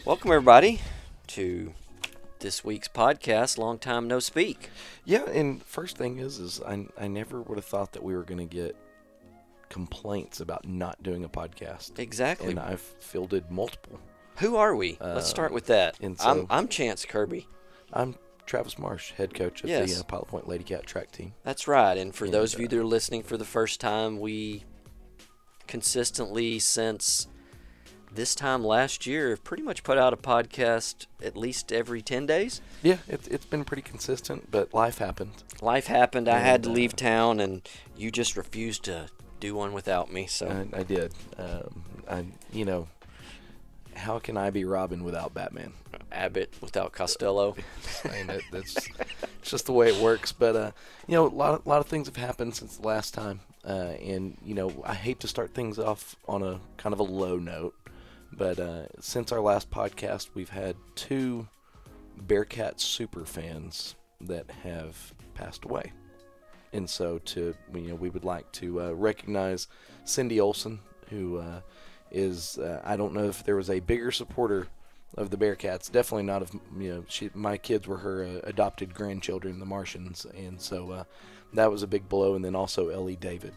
Welcome, everybody, to this week's podcast, Long Time No Speak. Yeah, and first thing is I never would have thought that we were going to get complaints about not doing a podcast. Exactly. And I've fielded multiple. Who are we? Let's start with that. And so, I'm Chance Kirby. I'm Travis Marsh, head coach of the Pilot Point Lady Cat track team. That's right. And for those of you that are listening for the first time, we consistently, since this time last year, have pretty much put out a podcast at least every 10 days. Yeah, it's been pretty consistent, but life happened. Life happened. I had to leave town, and you just refused to do one without me. So I did. How can I be Robin without Batman? Abbott without Costello. That's it's just the way it works. But a lot of things have happened since the last time, and I hate to start things off on a kind of a low note, but since our last podcast, we've had two Bearcat super fans that have passed away, and so we would like to recognize Cindy Olson, who is I don't know if there was a bigger supporter of the Bearcats. Definitely not of my kids were her adopted grandchildren, the Martians, and so that was a big blow. And then also Ellie David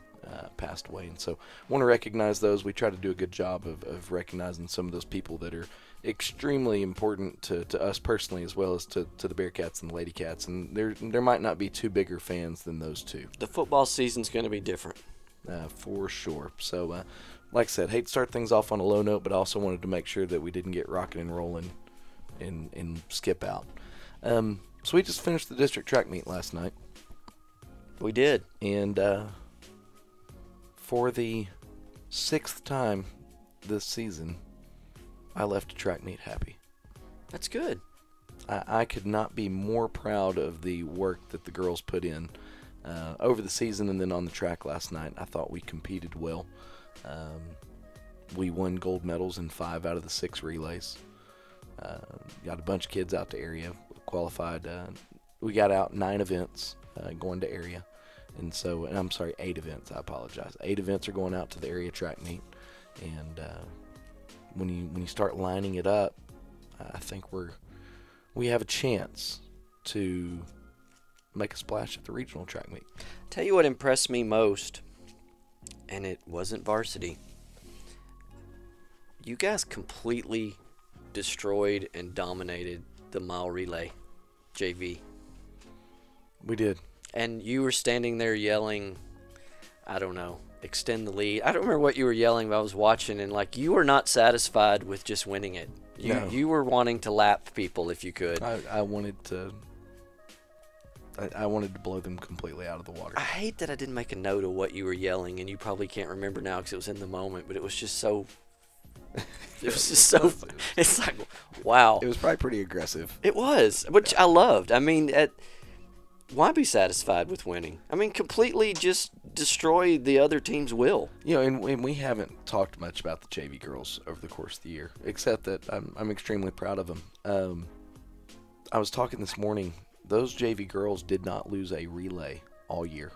passed away, and so want to recognize those. We try to do a good job of recognizing some of those people that are extremely important to us personally, as well as to the Bearcats and the Lady Cats. And there might not be two bigger fans than those two. The football season's going to be different. For sure. So like I said, hate to start things off on a low note, but also wanted to make sure that we didn't get rocking and rolling and skip out. So we just finished the district track meet last night. We did. And for the 6th time this season, I left a track meet happy. That's good. I could not be more proud of the work that the girls put in over the season and then on the track last night. I thought we competed well. We won gold medals in 5 out of the 6 relays. Got a bunch of kids out to area, qualified. We got out 9 events going to area. And so, and I'm sorry, 8 events. I apologize. 8 events are going out to the area track meet. And when you start lining it up, I think we have a chance to make a splash at the regional track meet. Tell you what impressed me most, and it wasn't varsity. You guys completely destroyed and dominated the mile relay JV. We did. And you were standing there yelling, I don't know, extend the lead. I don't remember what you were yelling, but I was watching, and you were not satisfied with just winning it. You were wanting to lap people if you could. I wanted to blow them completely out of the water. I hate that I didn't make a note of what you were yelling, and you probably can't remember now because it was in the moment, but it was just so... It was just so... It's like, wow. It was probably pretty aggressive. It was, which I loved. I mean, why be satisfied with winning? I mean, completely just destroy the other team's will. And we haven't talked much about the JV girls over the course of the year, except that I'm extremely proud of them. I was talking this morning. Those JV girls did not lose a relay all year.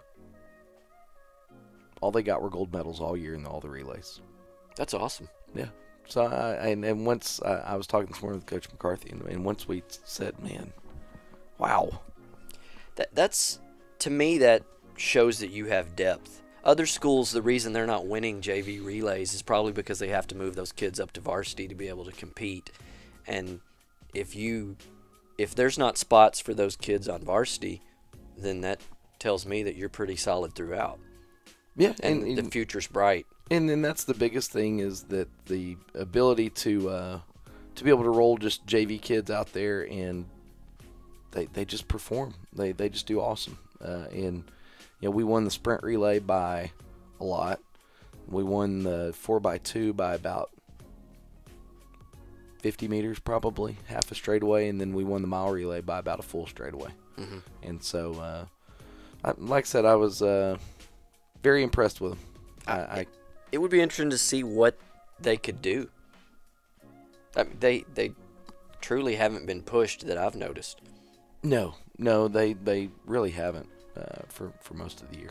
All they got were gold medals all year in all the relays. That's awesome. Yeah. So once I was talking this morning with Coach McCarthy, and once we said, man, wow. That's, to me, that shows that you have depth. Other schools, the reason they're not winning JV relays is probably because they have to move those kids up to varsity to be able to compete. And if there's not spots for those kids on varsity, then that tells me that you're pretty solid throughout. Yeah, and the future's bright. And then that's the biggest thing, is that the ability to be able to roll just JV kids out there, and they just perform. They just do awesome. And we won the sprint relay by a lot. We won the 4x2 by about 50 meters, probably half a straightaway, and then we won the mile relay by about a full straightaway. Mm-hmm. And so, like I said, I was very impressed with them. It would be interesting to see what they could do. I mean, they truly haven't been pushed that I've noticed. No, they really haven't for most of the year.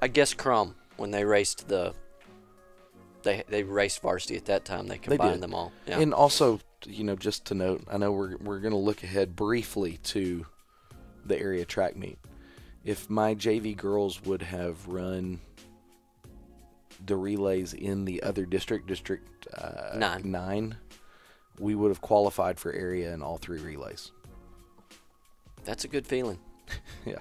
I guess Crum, when they raced they raced varsity at that time, they combined them all. Yeah. And also just to note, I know we're going to look ahead briefly to the area track meet. If my JV girls would have run the relays in the other district 9, we would have qualified for area in all 3 relays. That's a good feeling. Yeah.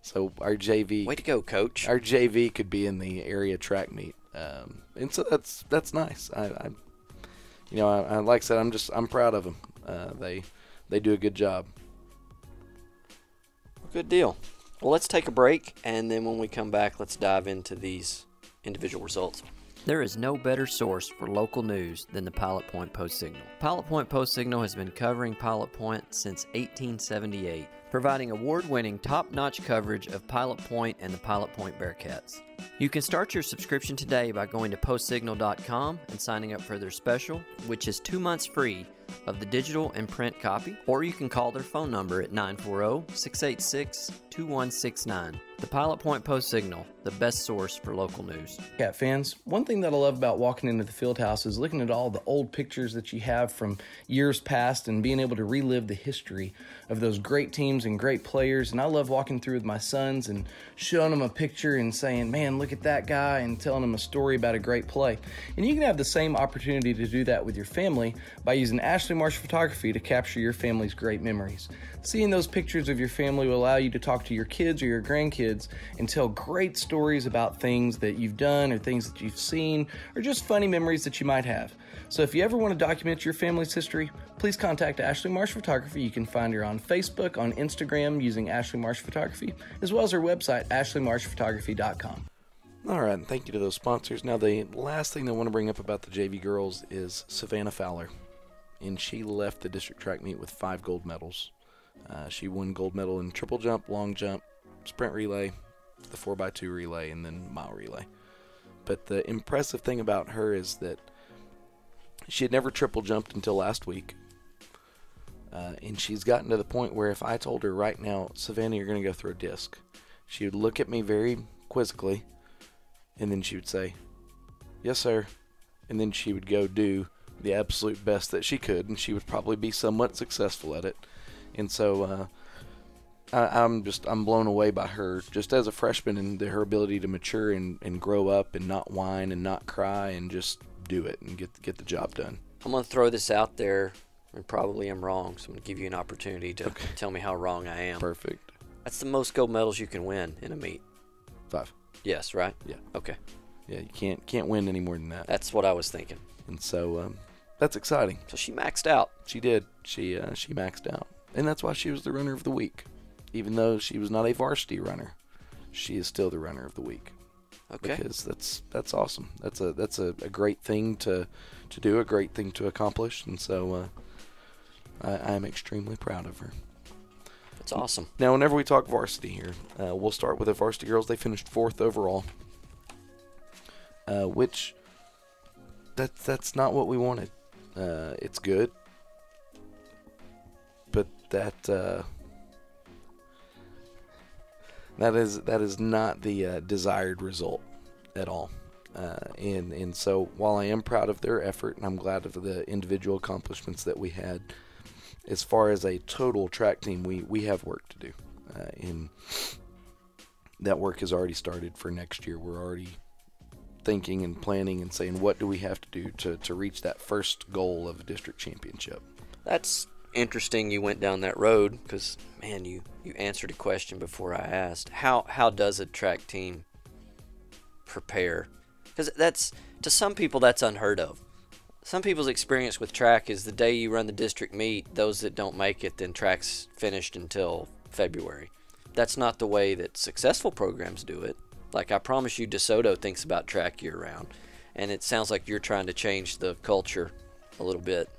So our JV, way to go, Coach. Our JV could be in the area track meet, and so that's nice. I like I said, I'm proud of them. They do a good job. Good deal. Well, let's take a break, and then when we come back, let's dive into these individual results. There is no better source for local news than the Pilot Point Post-Signal. Pilot Point Post-Signal has been covering Pilot Point since 1878, providing award-winning, top-notch coverage of Pilot Point and the Pilot Point Bearcats. You can start your subscription today by going to postsignal.com and signing up for their special, which is 2 months free of the digital and print copy, or you can call their phone number at 940-686-2169. The Pilot Point Post-Signal, the best source for local news. Bearcat fans, one thing that I love about walking into the field house is looking at all the old pictures that you have from years past and being able to relive the history of those great teams and great players. And I love walking through with my sons and showing them a picture and saying, man, look at that guy, and telling them a story about a great play. And you can have the same opportunity to do that with your family by using Ashley Marsh Photography to capture your family's great memories. Seeing those pictures of your family will allow you to talk to your kids or your grandkids and tell great stories about things that you've done or things that you've seen or just funny memories that you might have. So if you ever want to document your family's history, please contact Ashley Marsh Photography. You can find her on Facebook, on Instagram using Ashley Marsh Photography, as well as her website, ashleymarshphotography.com. All right, and thank you to those sponsors. Now, the last thing I want to bring up about the JV girls is Savannah Fowler, and she left the district track meet with 5 gold medals. She won gold medal in triple jump, long jump, sprint relay, the 4x2 relay, and then mile relay. But the impressive thing about her is that she had never triple jumped until last week. And she's gotten to the point where if I told her right now, Savannah, you're going to go through a disc, she would look at me very quizzically, and then she would say, yes, sir. And then she would go do the absolute best that she could, and she would probably be somewhat successful at it. And so I'm blown away by her just as a freshman and her ability to mature and grow up and not whine and not cry and just do it and get the job done. I'm going to throw this out there, and probably I'm wrong, so I'm going to give you an opportunity to tell me how wrong I am. Perfect. That's the most gold medals you can win in a meet. 5. Yes, right? Yeah. Okay. Yeah, you can't win any more than that. That's what I was thinking. And so that's exciting. So she maxed out. She did. She maxed out. And that's why she was the runner of the week. Even though she was not a varsity runner, she is still the runner of the week. Okay. Because that's awesome. That's a great thing to do, a great thing to accomplish, and so I'm extremely proud of her. That's awesome. Now, whenever we talk varsity here, we'll start with the varsity girls. They finished 4th overall, which that's not what we wanted. It's good, but that is not the desired result at all. And so while I am proud of their effort and I'm glad of the individual accomplishments that we had, as far as a total track team, we have work to do. And that work has already started for next year. We're already thinking and planning and saying, what do we have to do to reach that first goal of a district championship? That's interesting you went down that road because, man, you answered a question before I asked. How does a track team prepare? Because that's, to some people, that's unheard of. Some people's experience with track is the day you run the district meet, those that don't make it, then track's finished until February. That's not the way that successful programs do it. Like, I promise you, DeSoto thinks about track year-round, and it sounds like you're trying to change the culture a little bit.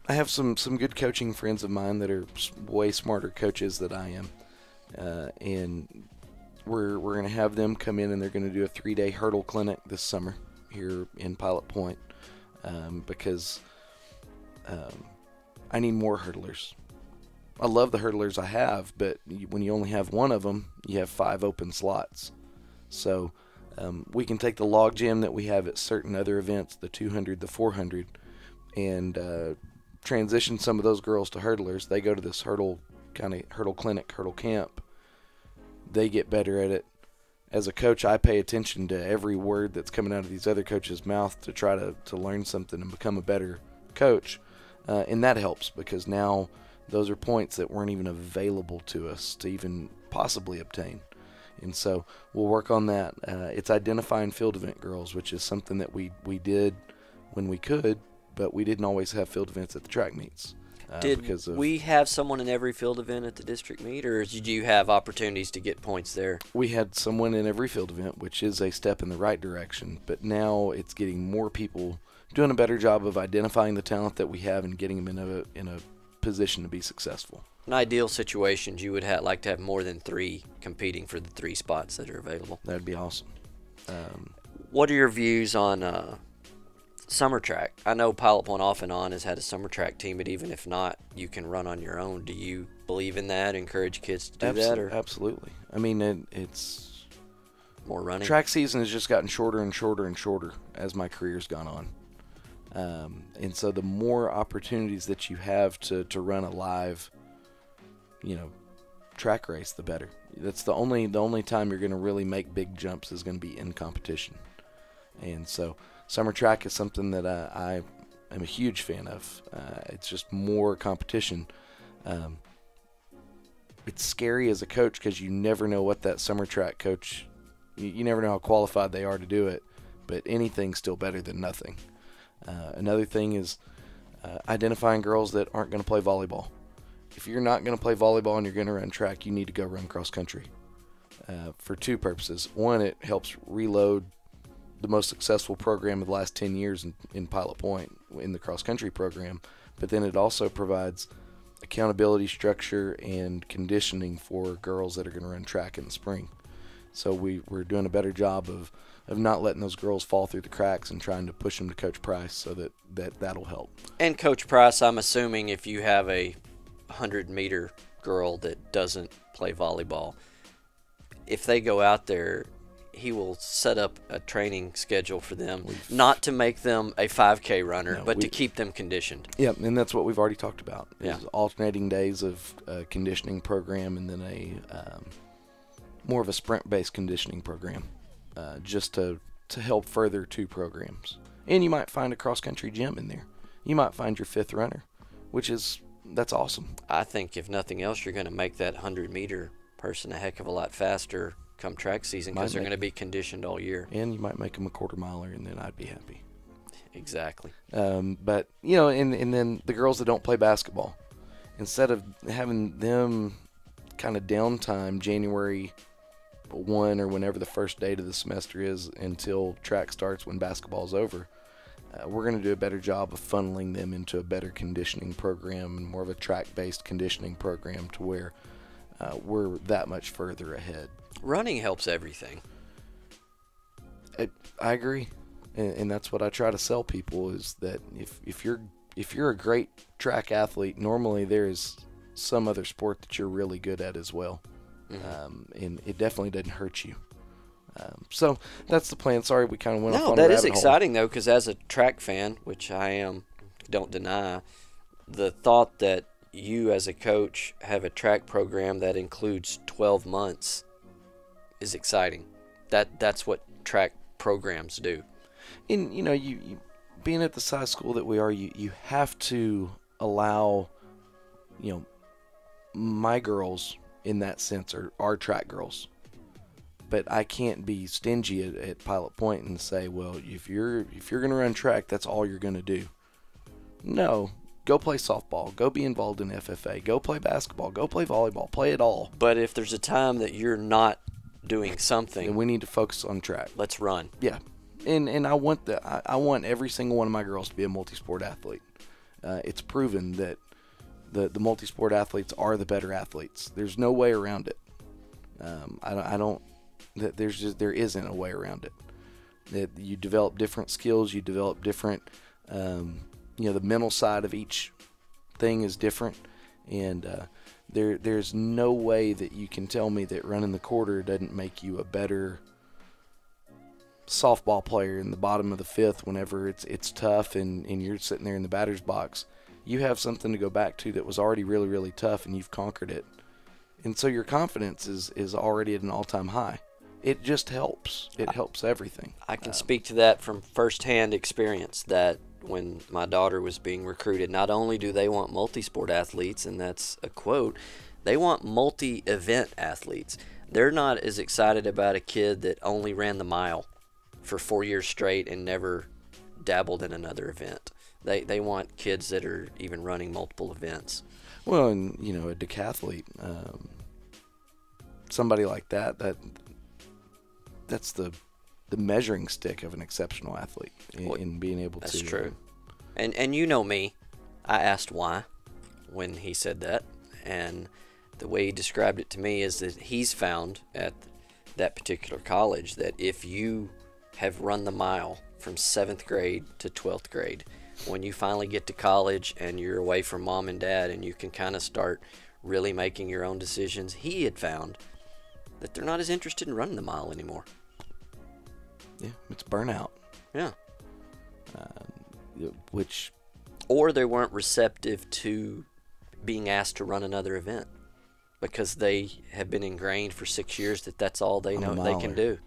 I have some good coaching friends of mine that are way smarter coaches than I am, and we're going to have them come in and they're going to do a 3-day hurdle clinic this summer here in Pilot Point, because I need more hurdlers. I love the hurdlers I have, but when you only have one of them, you have 5 open slots. So we can take the log jam that we have at certain other events, the 200, the 400, and transition some of those girls to hurdlers. They go to this hurdle clinic, hurdle camp. They get better at it. As a coach, I pay attention to every word that's coming out of these other coaches' mouth to try to learn something and become a better coach. And that helps, because now those are points that weren't even available to us to even possibly obtain. And so we'll work on that. It's identifying field event girls, which is something that we did when we could, but we didn't always have field events at the track meets. Did we have someone in every field event at the district meet, or did you have opportunities to get points there? We had someone in every field event, which is a step in the right direction, but now it's getting more people doing a better job of identifying the talent that we have and getting them in a position to be successful. In ideal situations, you would like to have more than 3 competing for the 3 spots that are available. That'd be awesome. What are your views on summer track? I know Pilot Point off and on has had a summer track team, but even if not, you can run on your own. Do you believe in that? Encourage kids to do that? Or? Absolutely. I mean, it's more running. Track season has just gotten shorter and shorter and shorter as my career's gone on. And so the more opportunities that you have to run a live, track race, the better. That's the only time you're going to really make big jumps is going to be in competition. And so summer track is something that I am a huge fan of. It's just more competition. It's scary as a coach because you never know what that summer track coach, you never know how qualified they are to do it, but anything's still better than nothing. Another thing is identifying girls that aren't going to play volleyball. If you're not going to play volleyball and you're going to run track, you need to go run cross country for 2 purposes. One, it helps reload the most successful program of the last 10 years in Pilot Point in the cross country program, but then it also provides accountability, structure, and conditioning for girls that are going to run track in the spring. So we're doing a better job of not letting those girls fall through the cracks and trying to push them to Coach Price so that'll help. And Coach Price, I'm assuming if you have a 100-meter girl that doesn't play volleyball, if they go out there, he will set up a training schedule for them, not to make them a 5K runner, but to keep them conditioned. Yeah, and that's what we've already talked about. Yeah. Alternating days of conditioning program and then a more of a sprint-based conditioning program, just to help further 2 programs. And you might find a cross-country gym in there. You might find your 5th runner, that's awesome. I think if nothing else, you're going to make that 100-meter person a heck of a lot faster come track season because they're going to be conditioned all year. And you might make them a quarter-miler, and then I'd be happy. Exactly. But, and then the girls that don't play basketball, instead of having them kind of downtime January 1 or whenever the first date of the semester is until track starts when basketball's over, we're going to do a better job of funneling them into a better conditioning program and more of a track-based conditioning program to where we're that much further ahead. Running helps everything. I agree, and that's what I try to sell people is that if you're a great track athlete, normally there is some other sport that you're really good at as well, and it definitely doesn't hurt you. So that's the plan. Sorry, we kind of went off on a rabbit hole. No, that is exciting though, because as a track fan, which I am, don't deny, the thought that you as a coach have a track program that includes 12 months is exciting. That's what track programs do. And you being at the size school that we are, you have to allow, my girls in that sense are track girls. But I can't be stingy at Pilot Point and say, well, if you're going to run track, that's all you're going to do. No, go play softball, go be involved in FFA, go play basketball, go play volleyball, play it all. But if there's a time that you're not doing something, then we need to focus on track. Let's run. Yeah, and I want I want every single one of my girls to be a multi-sport athlete. It's proven that the multi-sport athletes are the better athletes. There's no way around it. There isn't a way around it. That you develop different skills, you develop different, the mental side of each thing is different, and there's no way that you can tell me that running the quarter doesn't make you a better softball player in the bottom of the fifth whenever it's tough and you're sitting there in the batter's box. You have something to go back to that was already really, really tough, and you've conquered it. And so your confidence is already at an all-time high. It just helps. It helps everything. I can speak to that from firsthand experience, that when my daughter was being recruited, not only do they want multi-sport athletes, and that's a quote, they want multi-event athletes. They're not as excited about a kid that only ran the mile for 4 years straight and never dabbled in another event. They want kids that are even running multiple events. Well, and, a decathlete, somebody like that's the measuring stick of an exceptional athlete in being able to. That's true. And you know me. I asked why when he said that. And the way he described it to me is that he's found at that particular college that if you have run the mile from 7th grade to 12th grade, when you finally get to college and you're away from mom and dad and you can kind of start really making your own decisions, he had found that they're not as interested in running the mile anymore. Yeah, it's burnout. Yeah. Or they weren't receptive to being asked to run another event because they have been ingrained for 6 years that that's all they know they can do.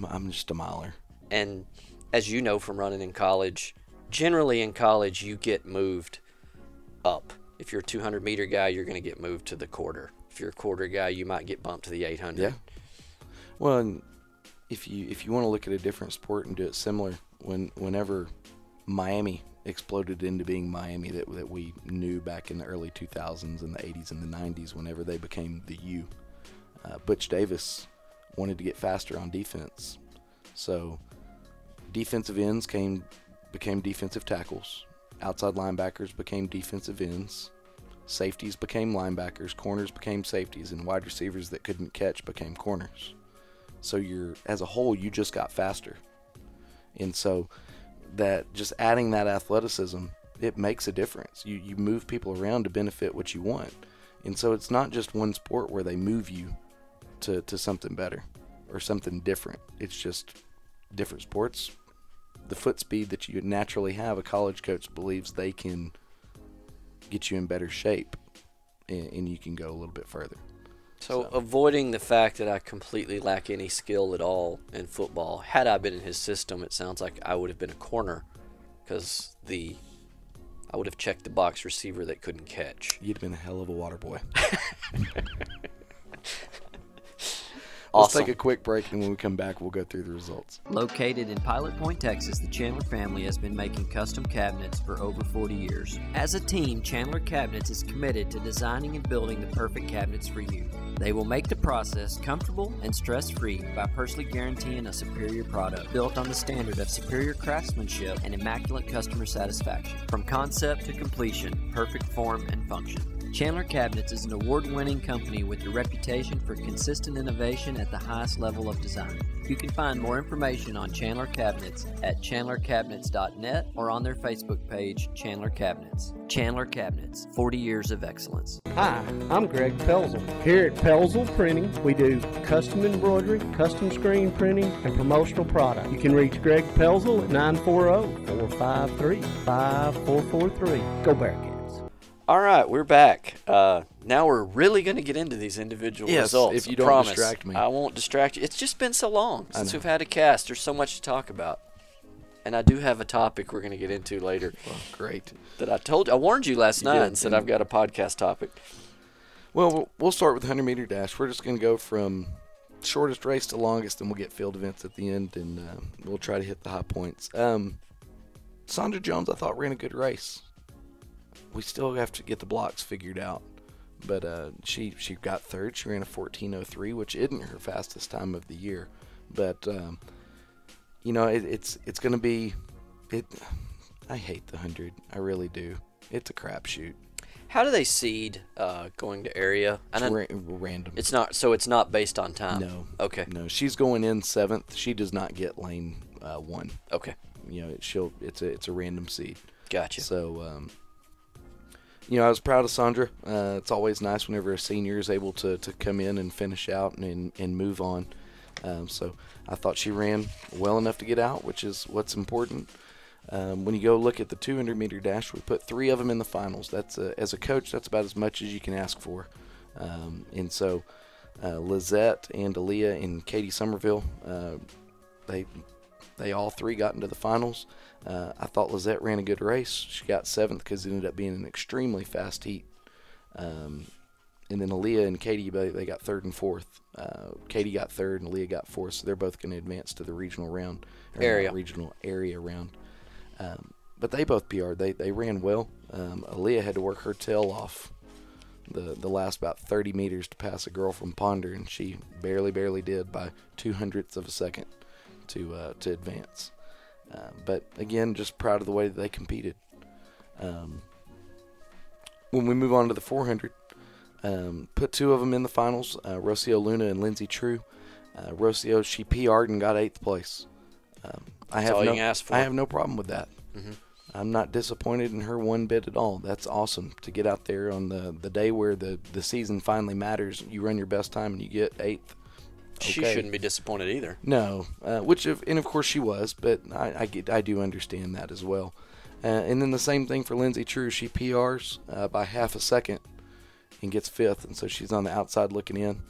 I'm just a miler. And as you know from running in college, generally in college you get moved up. If you're a 200-meter guy, you're going to get moved to the quarter. If you're a quarter guy, you might get bumped to the 800. Yeah. Well, and if you want to look at a different sport and do it similar, whenever Miami exploded into being Miami that we knew back in the early 2000s and the 80s and the 90s, whenever they became the U, Butch Davis wanted to get faster on defense. So defensive ends became defensive tackles. Outside linebackers became defensive ends. Safeties became linebackers. Corners became safeties. And wide receivers that couldn't catch became corners. So as a whole, you just got faster. And so that just adding that athleticism, it makes a difference. You move people around to benefit what you want. And so it's not just one sport where they move you to something better or something different. It's just different sports. The foot speed that you naturally have, a college coach believes they can get you in better shape and you can go a little bit further. So avoiding the fact that I completely lack any skill at all in football, had I been in his system, it sounds like I would have been a corner because I would have checked the box receiver that couldn't catch. You'd have been a hell of a water boy. Awesome. Let's take a quick break, and when we come back, we'll go through the results. Located in Pilot Point, Texas, the Chandler family has been making custom cabinets for over 40 years. As a team, Chandler Cabinets is committed to designing and building the perfect cabinets for you. They will make the process comfortable and stress-free by personally guaranteeing a superior product built on the standard of superior craftsmanship and immaculate customer satisfaction. From concept to completion, perfect form and function. Chandler Cabinets is an award-winning company with a reputation for consistent innovation at the highest level of design. You can find more information on Chandler Cabinets at chandlercabinets.net or on their Facebook page, Chandler Cabinets. Chandler Cabinets, 40 years of excellence. Hi, I'm Greg Pelzel. Here at Pelzel Printing, we do custom embroidery, custom screen printing, and promotional product. You can reach Greg Pelzel at 940-453-5443. Go Bearcats. All right, we're back. Now we're really going to get into these individual results. If you don't distract me. I won't distract you. It's just been so long since we've had a cast. There's so much to talk about. And I do have a topic we're going to get into later. Well, great. That I warned you last night and said I've got a podcast topic. Well, we'll start with the 100-meter dash. We're just going to go from shortest race to longest, and we'll get field events at the end, and we'll try to hit the high points. Sandra Jones, I thought, ran a good race. We still have to get the blocks figured out, but she got third. She ran a 14:03, which isn't her fastest time of the year, but it's going to be it. I hate the 100. I really do. It's a crapshoot. How do they seed going to area? Random. It's not based on time. No. Okay. No, she's going in 7th. She does not get lane 1. Okay. It's a random seed. Gotcha. So. I was proud of Sandra. It's always nice whenever a senior is able to come in and finish out and move on. So I thought she ran well enough to get out, which is what's important. When you go look at the 200-meter dash, we put 3 of them in the finals. That's as a coach, that's about as much as you can ask for. And so Lizette and Aaliyah and Katie Somerville, they all 3 got into the finals. I thought Lizette ran a good race. She got 7th because it ended up being an extremely fast heat. And then Aaliyah and Katie, they got 3rd and 4th. Katie got 3rd and Aaliyah got 4th, so they're both going to advance to the regional round. Regional area round. But they both PR'd. They ran well. Aaliyah had to work her tail off the last about 30 meters to pass a girl from Ponder, and she barely did by 0.02 of a second to advance. But again, just proud of the way that they competed. When we move on to the 400, put 2 of them in the finals, Rocio Luna and Lindsay True. Rocio, she PR'd and got 8th place. I have no problem with that. Mm-hmm. I'm not disappointed in her one bit at all. That's awesome to get out there on the day where the season finally matters. You run your best time and you get 8th. Okay. She shouldn't be disappointed either. No, and of course she was, but I do understand that as well. And then the same thing for Lindsay True. She PRs by 0.5 second and gets 5th, and so she's on the outside looking in.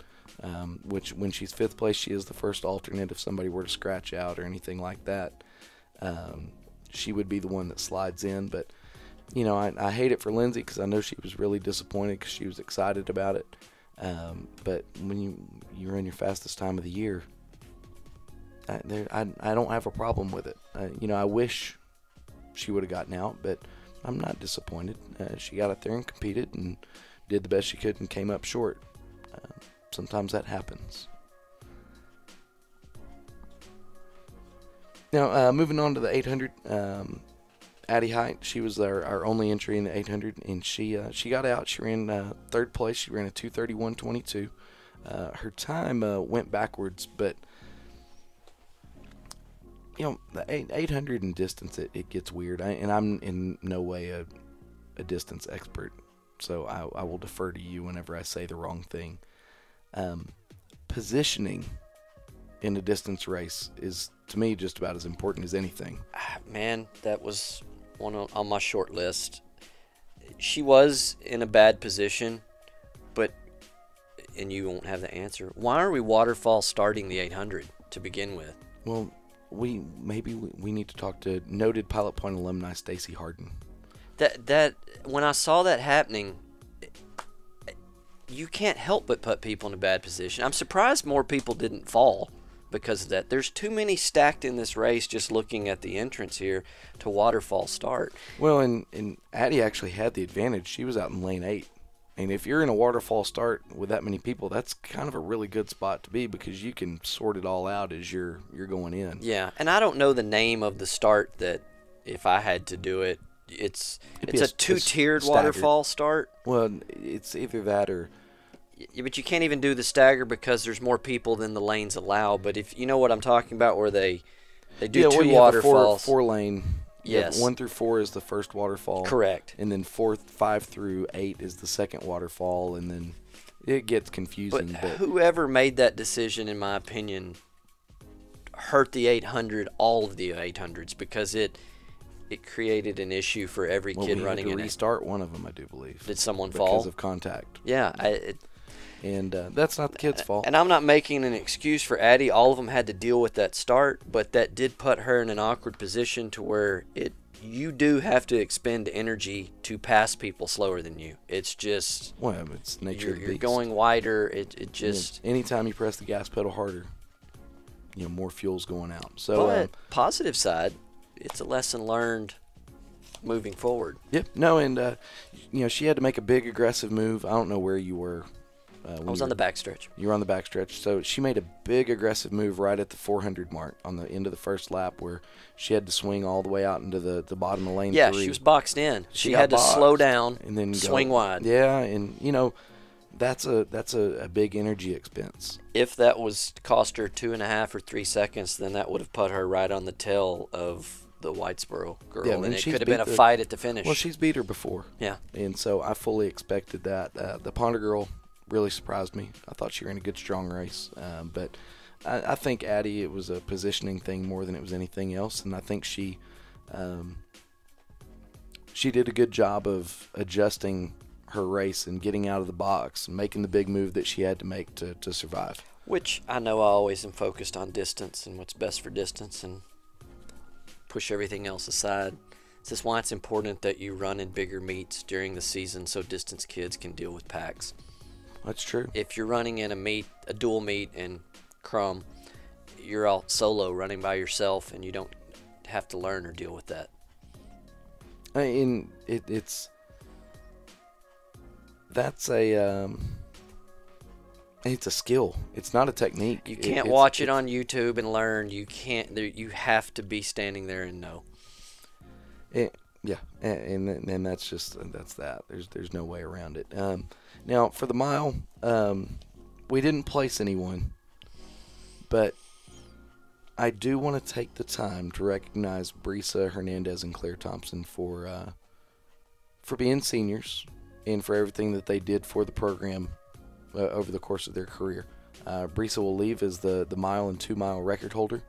Which when she's 5th place, she is the first alternate if somebody were to scratch out or anything like that. She would be the one that slides in. But, I hate it for Lindsay because I know she was really disappointed because she was excited about it. But when you run your fastest time of the year, I don't have a problem with it. I wish she would have gotten out, but I'm not disappointed. She got up there and competed and did the best she could and came up short. Sometimes that happens. Now, moving on to the 800, Addie Height, she was our only entry in the 800, and she got out. She ran 3rd place. She ran a 2:31.22. Her time went backwards, but the 800 in distance, it gets weird. And I'm in no way a distance expert, so I will defer to you whenever I say the wrong thing. Positioning in a distance race is, to me, just about as important as anything. Man, that was one on my short list. She was in a bad position, and you won't have the answer. Why are we waterfall starting the 800 to begin with? Well, we need to talk to noted Pilot Point alumni Stacy Harden. That when I saw that happening, you can't help but put people in a bad position. I'm surprised more people didn't fall because of that. There's too many stacked in this race, just looking at the entrance here, to waterfall start. Well, and Addie actually had the advantage. She was out in lane 8. And if you're in a waterfall start with that many people, that's kind of a really good spot to be because you can sort it all out as you're going in. Yeah, and I don't know the name of the start that if I had to do it, it's a 2-tiered waterfall start. Well, it's either that or... Yeah, but you can't even do the stagger because there's more people than the lanes allow. But if you know what I'm talking about, where they do 2 waterfalls. 4 lane. Yes. 1 through 4 is the first waterfall. Correct. And then 5 through 8 is the second waterfall, and then it gets confusing. But whoever made that decision, in my opinion, hurt the 800, all of the 800s, because it created an issue for every kid running in it. We had to restart one of them, I do believe. Did someone fall? Because of contact. Yeah. And that's not the kid's fault. And I'm not making an excuse for Addie. All of them had to deal with that start, but that did put her in an awkward position to where you do have to expend energy to pass people slower than you. It's just... Well, it's nature of the beast. You're going wider. It just... Anytime you press the gas pedal harder, more fuel's going out. So, but positive side, it's a lesson learned moving forward. Yep. No, and, she had to make a big aggressive move. I don't know where you were. I was on the backstretch. You were on the backstretch. So she made a big aggressive move right at the 400 mark on the end of the first lap where she had to swing all the way out into the bottom of lane 3. Yeah, she was boxed in. She had to slow down and then swing wide. Yeah, and, that's a big energy expense. If that was cost her 2.5 or 3 seconds, then that would have put her right on the tail of the Whitesboro girl, and it could have been a fight at the finish. Well, she's beat her before. Yeah. And so I fully expected that. The Ponder girl really surprised me. I thought she ran a good, strong race. But I think Addie, it was a positioning thing more than it was anything else, and I think she did a good job of adjusting her race and getting out of the box and making the big move that she had to make to survive. Which I know I always am focused on distance and what's best for distance and push everything else aside. This is why it's important that you run in bigger meets during the season so distance kids can deal with packs. That's true. If you're running in a dual meet in Crum, you're all solo running by yourself and you don't have to learn or deal with that. It's a skill. It's not a technique. You can't watch it on YouTube and learn. You can't. You have to be standing there and know. Yeah, and that's that. There's no way around it. Now for the mile, we didn't place anyone, but I do want to take the time to recognize Brisa Hernandez and Claire Thompson for being seniors and for everything that they did for the program over the course of their career. Brisa will leave as the mile and 2 mile record holder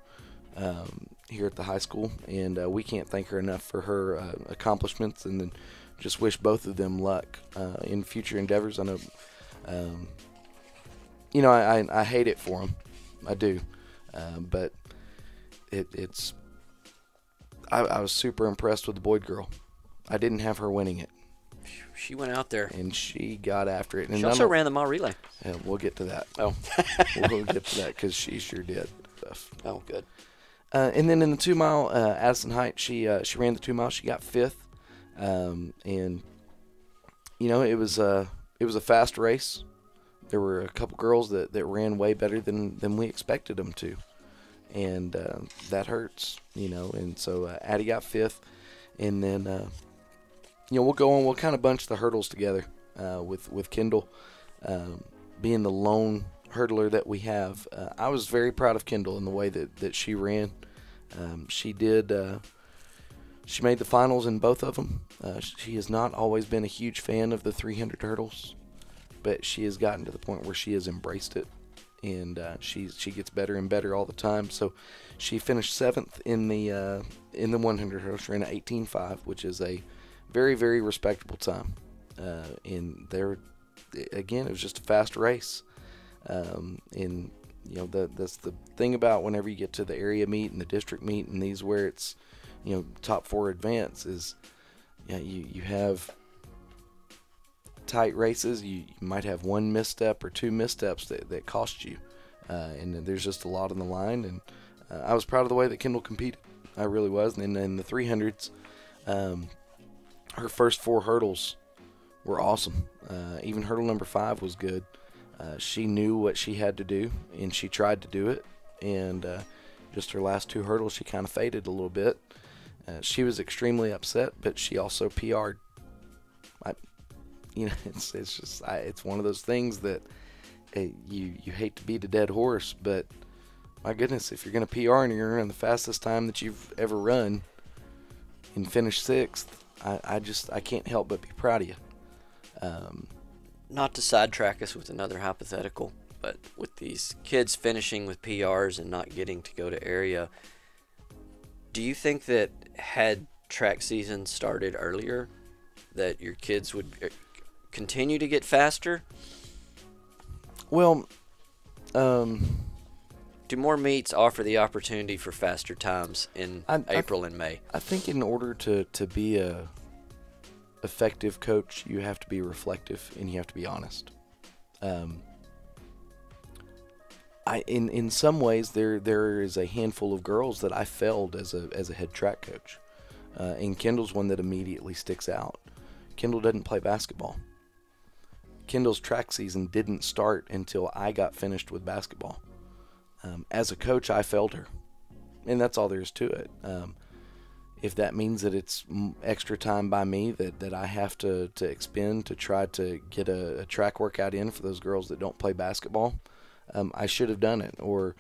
here at the high school, and we can't thank her enough for her accomplishments, and then just wish both of them luck in future endeavors. I know, I hate it for them. I do. But I was super impressed with the Boyd girl. I didn't have her winning it. She went out there. And she got after it. And she also ran the mile relay. Yeah, we'll get to that. Oh. We'll get to that because she sure did stuff. Oh, good. And then in the 2 mile, Addison Heights, she ran the 2 mile. She got 5th. And, it was a fast race. There were a couple girls that ran way better than we expected them to. And that hurts, And so Addie got 5th. And then, we'll go on. We'll kind of bunch the hurdles together with Kendall being the lone hurdler that we have. I was very proud of Kendall in the way that she ran. She made the finals in both of them. She has not always been a huge fan of the 300 hurdles, but she has gotten to the point where she has embraced it, and she gets better and better all the time. So she finished 7th in the 100 hurdles. She ran an 18.5, which is a very, very respectable time. And there, again, it was just a fast race. That's the thing about whenever you get to the area meet and the district meet and these where it's, top 4 advance is, you have tight races. You might have 1 misstep or 2 missteps that cost you. And there's just a lot on the line. And I was proud of the way that Kendall competed. I really was. And in the 300s, her first 4 hurdles were awesome. Even hurdle number 5 was good. She knew what she had to do, and she tried to do it. And just her last 2 hurdles, she kind of faded a little bit. She was extremely upset, but she also PR'd. It's one of those things that you hate to beat a dead horse, but my goodness, if you're going to PR and you're running the fastest time that you've ever run and finish 6th, I can't help but be proud of you. Not to sidetrack us with another hypothetical, but with these kids finishing with PRs and not getting to go to area, do you think that had track season started earlier, that your kids would continue to get faster? Well, do more meets offer the opportunity for faster times in April and May? I think in order to be a effective coach, you have to be reflective and you have to be honest. In some ways there is a handful of girls that I failed as a head track coach, and Kendall's one that immediately sticks out. Kendall doesn't play basketball. Kendall's track season didn't start until I got finished with basketball. As a coach, I failed her, and that's all there is to it. If that means that it's extra time by me that I have to expend to try to get a track workout in for those girls that don't play basketball, I should have done it. Or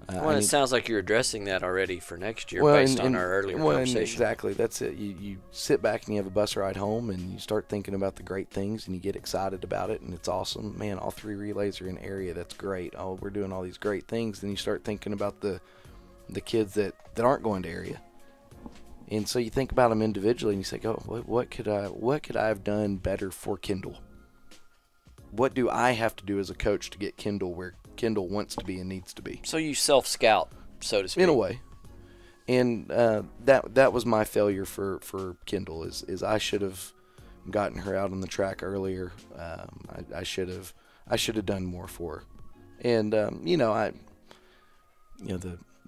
Well, it sounds like you're addressing that already for next year, well, based on our earlier conversation. Exactly, that's it. You sit back and you have a bus ride home, and you start thinking about the great things, and you get excited about it, and it's awesome. Man, all 3 relays are in area. That's great. Oh, we're doing all these great things. Then you start thinking about the kids that aren't going to area, and so you think about them individually, and you say, "Oh, what could I have done better for Kendall? What do I have to do as a coach to get Kendall where Kendall wants to be and needs to be?" So you self-scout, so to speak. In a way. And that was my failure for Kendall is I should have gotten her out on the track earlier. I should have done more for her. And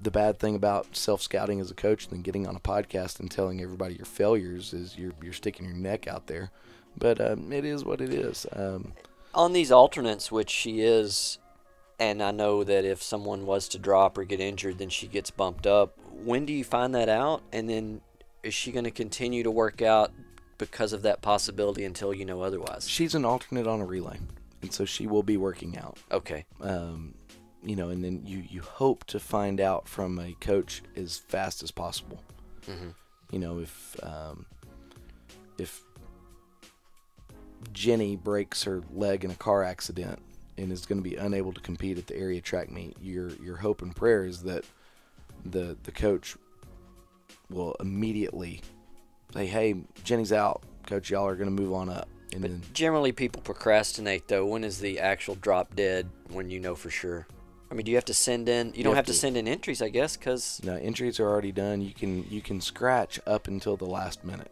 the bad thing about self-scouting as a coach and then getting on a podcast and telling everybody your failures is you're sticking your neck out there. But it is what it is. On these alternates, which she is, and I know that if someone was to drop or get injured, then she gets bumped up. When do you find that out? And then is she going to continue to work out because of that possibility until you know otherwise? She's an alternate on a relay, and so she will be working out. Okay. And then you hope to find out from a coach as fast as possible. Mm-hmm. If Jenny breaks her leg in a car accident and is going to be unable to compete at the area track meet, your hope and prayer is that the coach will immediately say, "Hey, Jenny's out. Coach, y'all are going to move on up." And then generally people procrastinate, though. When is the actual drop dead when you know for sure? I mean, do you have to send in? You don't have to send in entries, I guess, because no, entries are already done. You can scratch up until the last minute.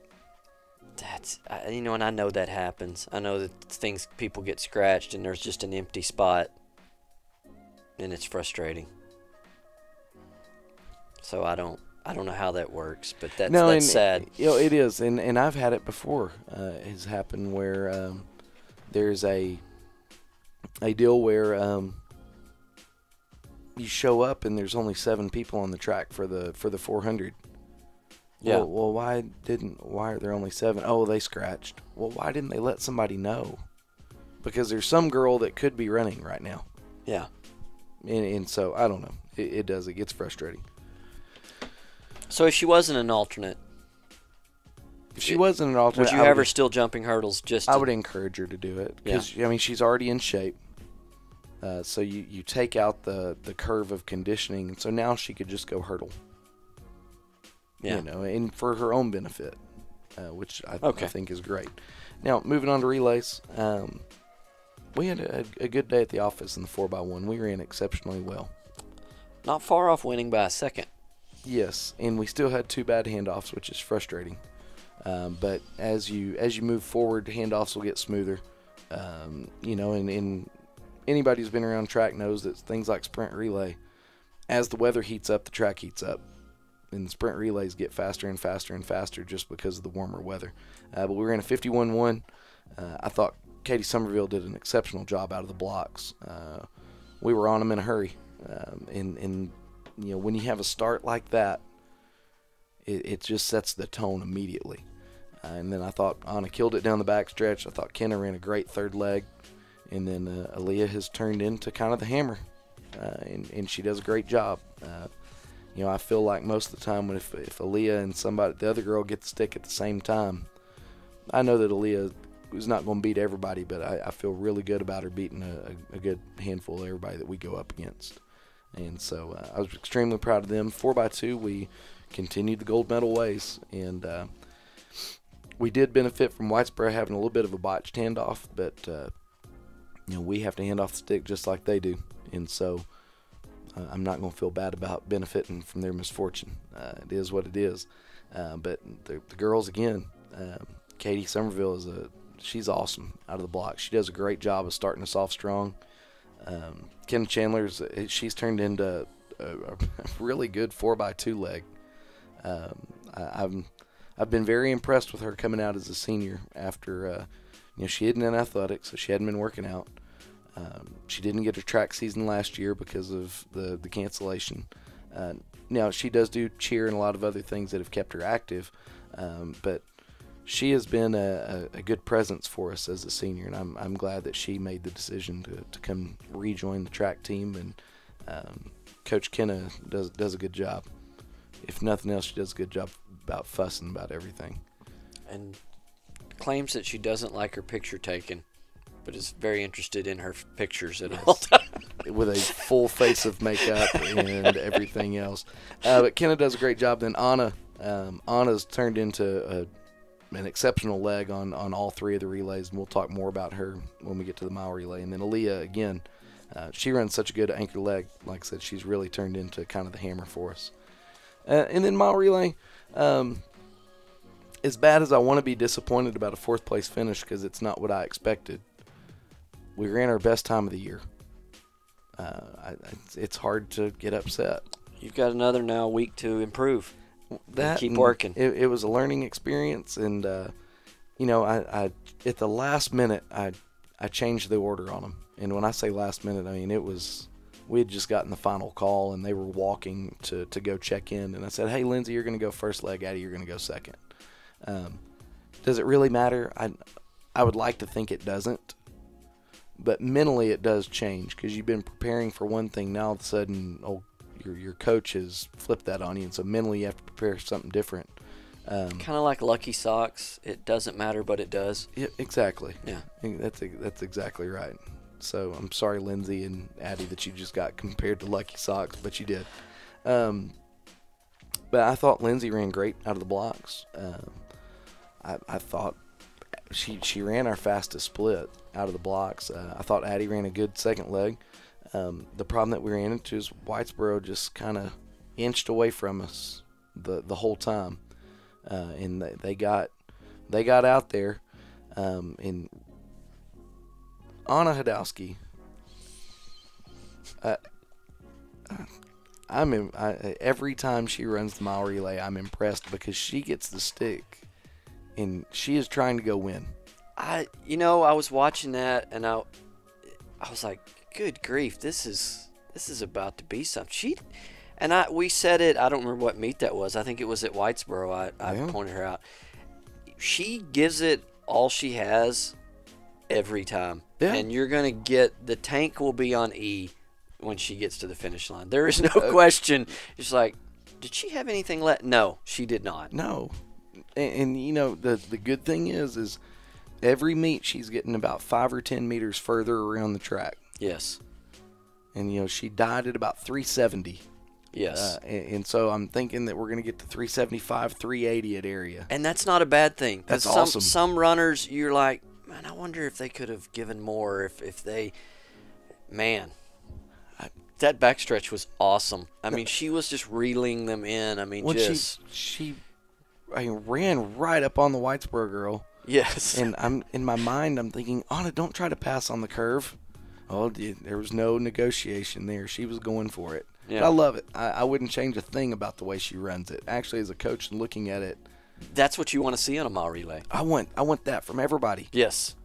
That's and I know that happens. I know that people get scratched and there's just an empty spot, and it's frustrating. So I don't know how that works, but that's sad. It is, and I've had it before. It has happened where there's a deal where you show up and there's only 7 people on the track for the 400. Yeah. Well, why are there only 7? Oh, they scratched. Well, why didn't they let somebody know? Because there's some girl that could be running right now. Yeah. And so I don't know. It gets frustrating. So if she wasn't an alternate, would you have her still jumping hurdles? I would encourage her to do it because she's already in shape. So you take out the curve of conditioning, and so now she could just go hurdle. Yeah. And for her own benefit, which I think is great. Now, moving on to relays, we had a good day at the office in the 4x1. We ran exceptionally well. Not far off winning by a second. Yes, and we still had 2 bad handoffs, which is frustrating. But as you move forward, handoffs will get smoother. And anybody who's been around track knows that things like sprint relay, as the weather heats up, the track heats up. And the sprint relays get faster and faster and faster just because of the warmer weather. But we ran a 51-1. I thought Katie Somerville did an exceptional job out of the blocks. We were on them in a hurry. And when you have a start like that, it just sets the tone immediately. And then I thought Anna killed it down the back stretch. I thought Kenna ran a great third leg. And then Aaliyah has turned into kind of the hammer. And she does a great job. I feel like most of the time if Aaliyah and the other girl get the stick at the same time, I know that Aaliyah is not going to beat everybody, but I feel really good about her beating a good handful of everybody that we go up against. And so I was extremely proud of them. 4x2, we continued the gold medal ways, and we did benefit from Whitesboro having a little bit of a botched handoff, but we have to hand off the stick just like they do, and so I'm not going to feel bad about benefiting from their misfortune. It is what it is. But the girls, again, Katie Somerville she's awesome out of the block. She does a great job of starting us off strong. Ken Chandler's, she's turned into a really good 4x2 leg. I've been very impressed with her coming out as a senior after, she hadn't in athletics, so she hadn't been working out. She didn't get her track season last year because of the cancellation. Now, she does do cheer and a lot of other things that have kept her active, but she has been a good presence for us as a senior, and I'm glad that she made the decision to come rejoin the track team. And Coach Kenna does a good job. If nothing else, she does a good job about fussing about everything. And claims that she doesn't like her picture taken, but is very interested in her pictures at all times. With a full face of makeup and everything else. But Kenna does a great job. Then Anna's turned into an exceptional leg on all three of the relays, and we'll talk more about her when we get to the mile relay. And then Aaliyah, again, she runs such a good anchor leg. Like I said, she's really turned into kind of the hammer for us. And then mile relay, as bad as I want to be disappointed about a fourth-place finish because it's not what I expected, we ran our best time of the year. It's hard to get upset. You've got another now week to improve. That keep working. It was a learning experience, and I at the last minute I changed the order on them. And when I say last minute, I mean we had just gotten the final call, and they were walking to go check in. And I said, "Hey, Lindsay, you're going to go first leg. Addie, you're going to go second." Does it really matter? I would like to think it doesn't. But mentally it does change because you've been preparing for one thing. Now all of a sudden, your coach has flipped that on you, and so mentally you have to prepare for something different. Kind of like Lucky Socks. It doesn't matter, but it does. Yeah, exactly. Yeah, that's exactly right. So I'm sorry, Lindsay and Addie, that you just got compared to Lucky Socks, but you did. But I thought Lindsay ran great out of the blocks. I thought she ran our fastest split out of the blocks. I thought Addie ran a good second leg. The problem that we ran into is Whitesboro just kind of inched away from us the whole time, and they got out there. And Anna Hadowski, every time she runs the mile relay, I'm impressed because she gets the stick, and she is trying to go win. I was watching that, and I was like, good grief, this is about to be something. We said it, I don't remember what meet that was. I think it was at Whitesboro. I pointed her out. She gives it all she has every time. Yeah. And you're going to get, the tank will be on E when she gets to the finish line. There is no question. It's like, did she have anything left? No, she did not. No. And the good thing is every meet she's getting about 5 or 10 meters further around the track. Yes. And, she died at about 370. Yes. And so I'm thinking that we're going to get to 375, 380 at area. And that's not a bad thing. That's awesome. Some runners, you're like, man, I wonder if they could have given more, if they, man. That backstretch was awesome. I mean, she was just reeling them in. I mean, she ran right up on the Whitesboro girl. Yes. And in my mind, I'm thinking, Anna, don't try to pass on the curve. Oh, there was no negotiation there. She was going for it. Yeah. But I love it. I wouldn't change a thing about the way she runs it. Actually, as a coach looking at it, that's what you want to see on a mile relay. I want that from everybody. Yes.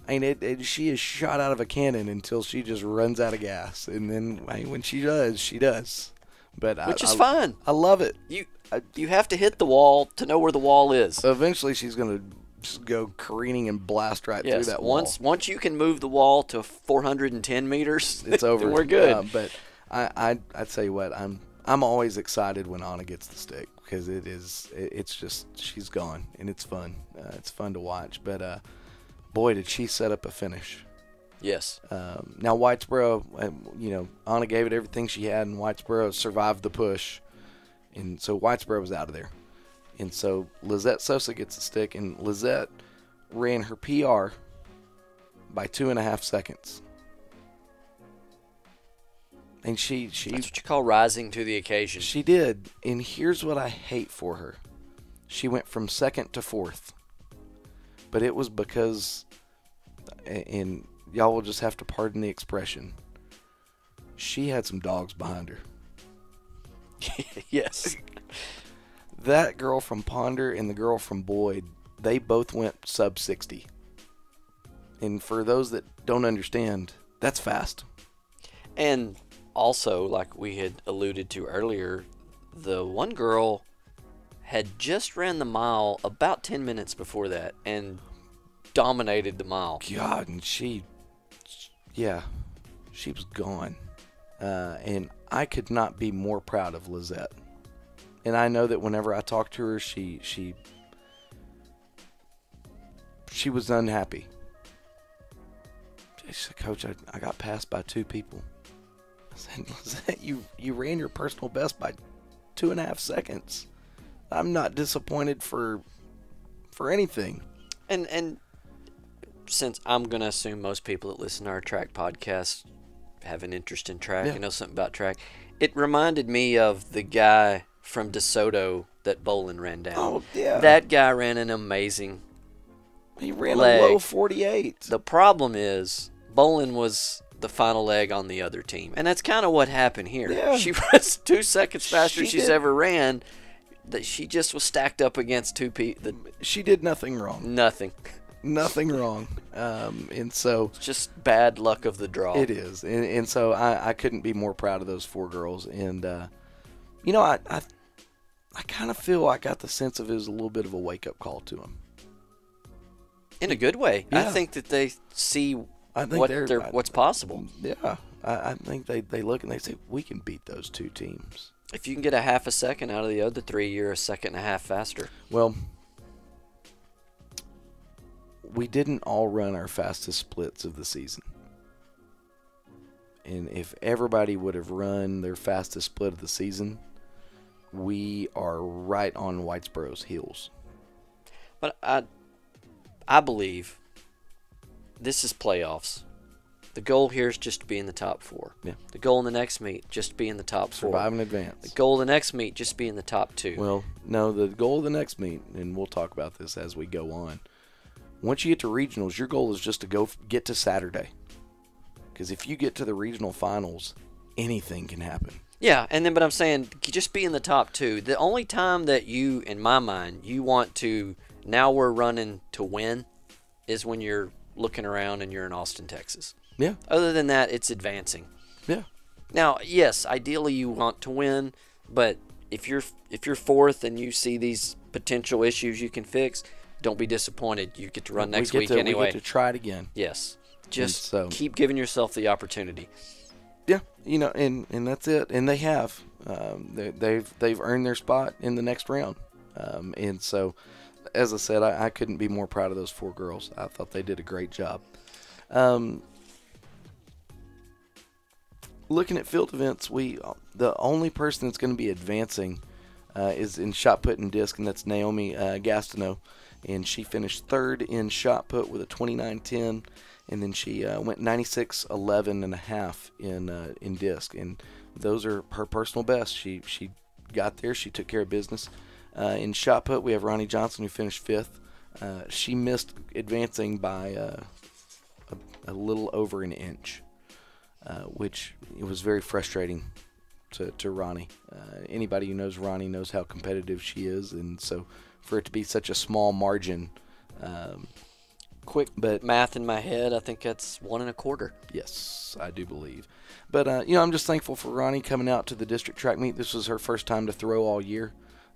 I mean, she is shot out of a cannon until she just runs out of gas, and then when she does, she does. But which is fine. I love it. You have to hit the wall to know where the wall is. So eventually, she's going to just go careening and blast right through that wall. Once you can move the wall to 410 meters, it's over. We're good. But I tell you what, I'm always excited when Anna gets the stick because it's just she's gone and it's fun. It's fun to watch. But boy, did she set up a finish. Yes. Now Whitesboro, Anna gave it everything she had, and Whitesboro survived the push, and so Whitesboro was out of there. And so Lizette Sosa gets the stick, and Lizette ran her PR by 2.5 seconds. And that's what you call rising to the occasion. She did. And here's what I hate for her. She went from second to fourth. But it was because, and y'all will just have to pardon the expression, she had some dogs behind her. Yes. That girl from Ponder and the girl from Boyd, they both went sub 60. And for those that don't understand, that's fast. And also, like we had alluded to earlier, the one girl had just ran the mile about 10 minutes before that and dominated the mile. God, and she was gone. And I could not be more proud of Lizette. And I know that whenever I talked to her, she was unhappy. She said, Coach, I got passed by 2 people. I said, Lizette, you ran your personal best by 2.5 seconds. I'm not disappointed for anything. And since I'm going to assume most people that listen to our track podcast have an interest in track and know something about track, it reminded me of the guy from DeSoto that Bolin ran down. Oh, yeah. That guy ran an amazing He ran leg. a low 48. The problem is Bolin was the final leg on the other team. And that's kind of what happened here. Yeah. She was 2 seconds faster She she's did. ever ran. That she just was stacked up against 2 people. She did nothing wrong. Nothing. Nothing wrong. And so It's just bad luck of the draw. it is. And so I couldn't be more proud of those 4 girls. And, you know, I kind of feel I got the sense of it was a little bit of a wake-up call to them. In a good way. I Yeah. think that they see I think what's possible. Yeah. I think they look and they say, we can beat those 2 teams. If you can get a half a second out of the other 3, you're a second and a half faster. Well, we didn't all run our fastest splits of the season. And if everybody would have run their fastest split of the season, we are right on Whitesboro's heels. But I believe this is playoffs. The goal here is just to be in the top 4. Yeah. The goal in the next meet, just be in the top 4. Survive in advance. The goal of the next meet, just be in the top 2. Well, no, the goal of the next meet, and we'll talk about this as we go on. Once you get to regionals, your goal is just to get to Saturday. Because if you get to the regional finals, anything can happen. Yeah, but I'm saying just be in the top 2. The only time that you, in my mind, you want to, now we're running to win, is when you're looking around and you're in Austin, Texas. Yeah. Other than that, it's advancing. Yeah. Now, yes, ideally you want to win, but if you're 4th and you see these potential issues you can fix, don't be disappointed. You get to run next week anyway. We get to try it again. Yes. Just so, keep giving yourself the opportunity. Yeah, you know, and that's it. And they have. They've earned their spot in the next round. And so, as I said, I couldn't be more proud of those 4 girls. I thought they did a great job. Looking at field events, the only person that's going to be advancing is in shot put and disc, and that's Naomi Gastineau. And she finished 3rd in shot put with a 29.10, and then she went 96.11 and a half in disc. And those are her personal best. She got there. She took care of business. In shot put, we have Ronnie Johnson, who finished 5th. She missed advancing by a little over an inch, which it was very frustrating to Ronnie. Anybody who knows Ronnie knows how competitive she is, and so for it to be such a small margin. Quick math in my head, I think that's 1 1/4. Yes, I do believe. But, you know, I'm just thankful for Ronnie coming out to the district track meet. This was her first time to throw all year.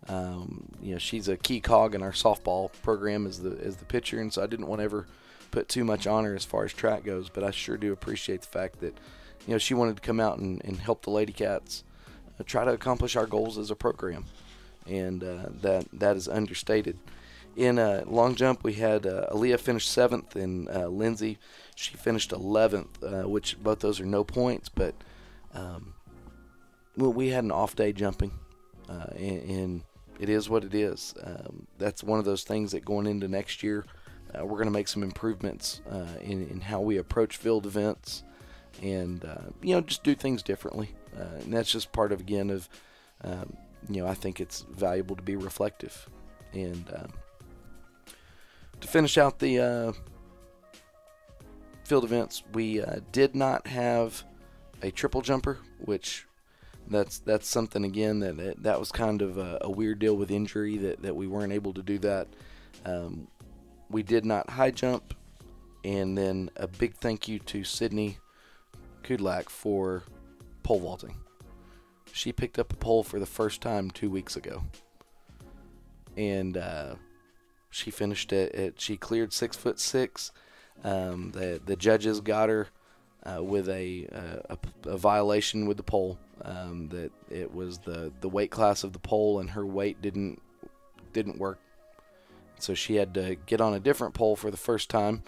You know, she's a key cog in our softball program as the pitcher, and so I didn't want to ever put too much on her as far as track goes, but I sure do appreciate the fact that, you know, she wanted to come out and help the Lady Cats try to accomplish our goals as a program, and that is understated. In long jump, we had Aaliyah finish 7th, and Lindsay, she finished 11th, which both those are no points, but well, we had an off day jumping, and it is what it is. That's one of those things that going into next year, we're going to make some improvements in how we approach field events, and you know, just do things differently. And that's just part of, again, of you know, I think it's valuable to be reflective. And to finish out the field events, we did not have a triple jumper, which that's something, again, that was kind of a weird deal with injury that we weren't able to do that. We did not high jump, and then a big thank you to Sydney Kudlak for pole vaulting. She picked up a pole for the first time 2 weeks ago, and she finished she cleared 6'6". The judges got her with a violation with the pole. That it was the weight class of the pole, and her weight didn't work. So she had to get on a different pole for the first time,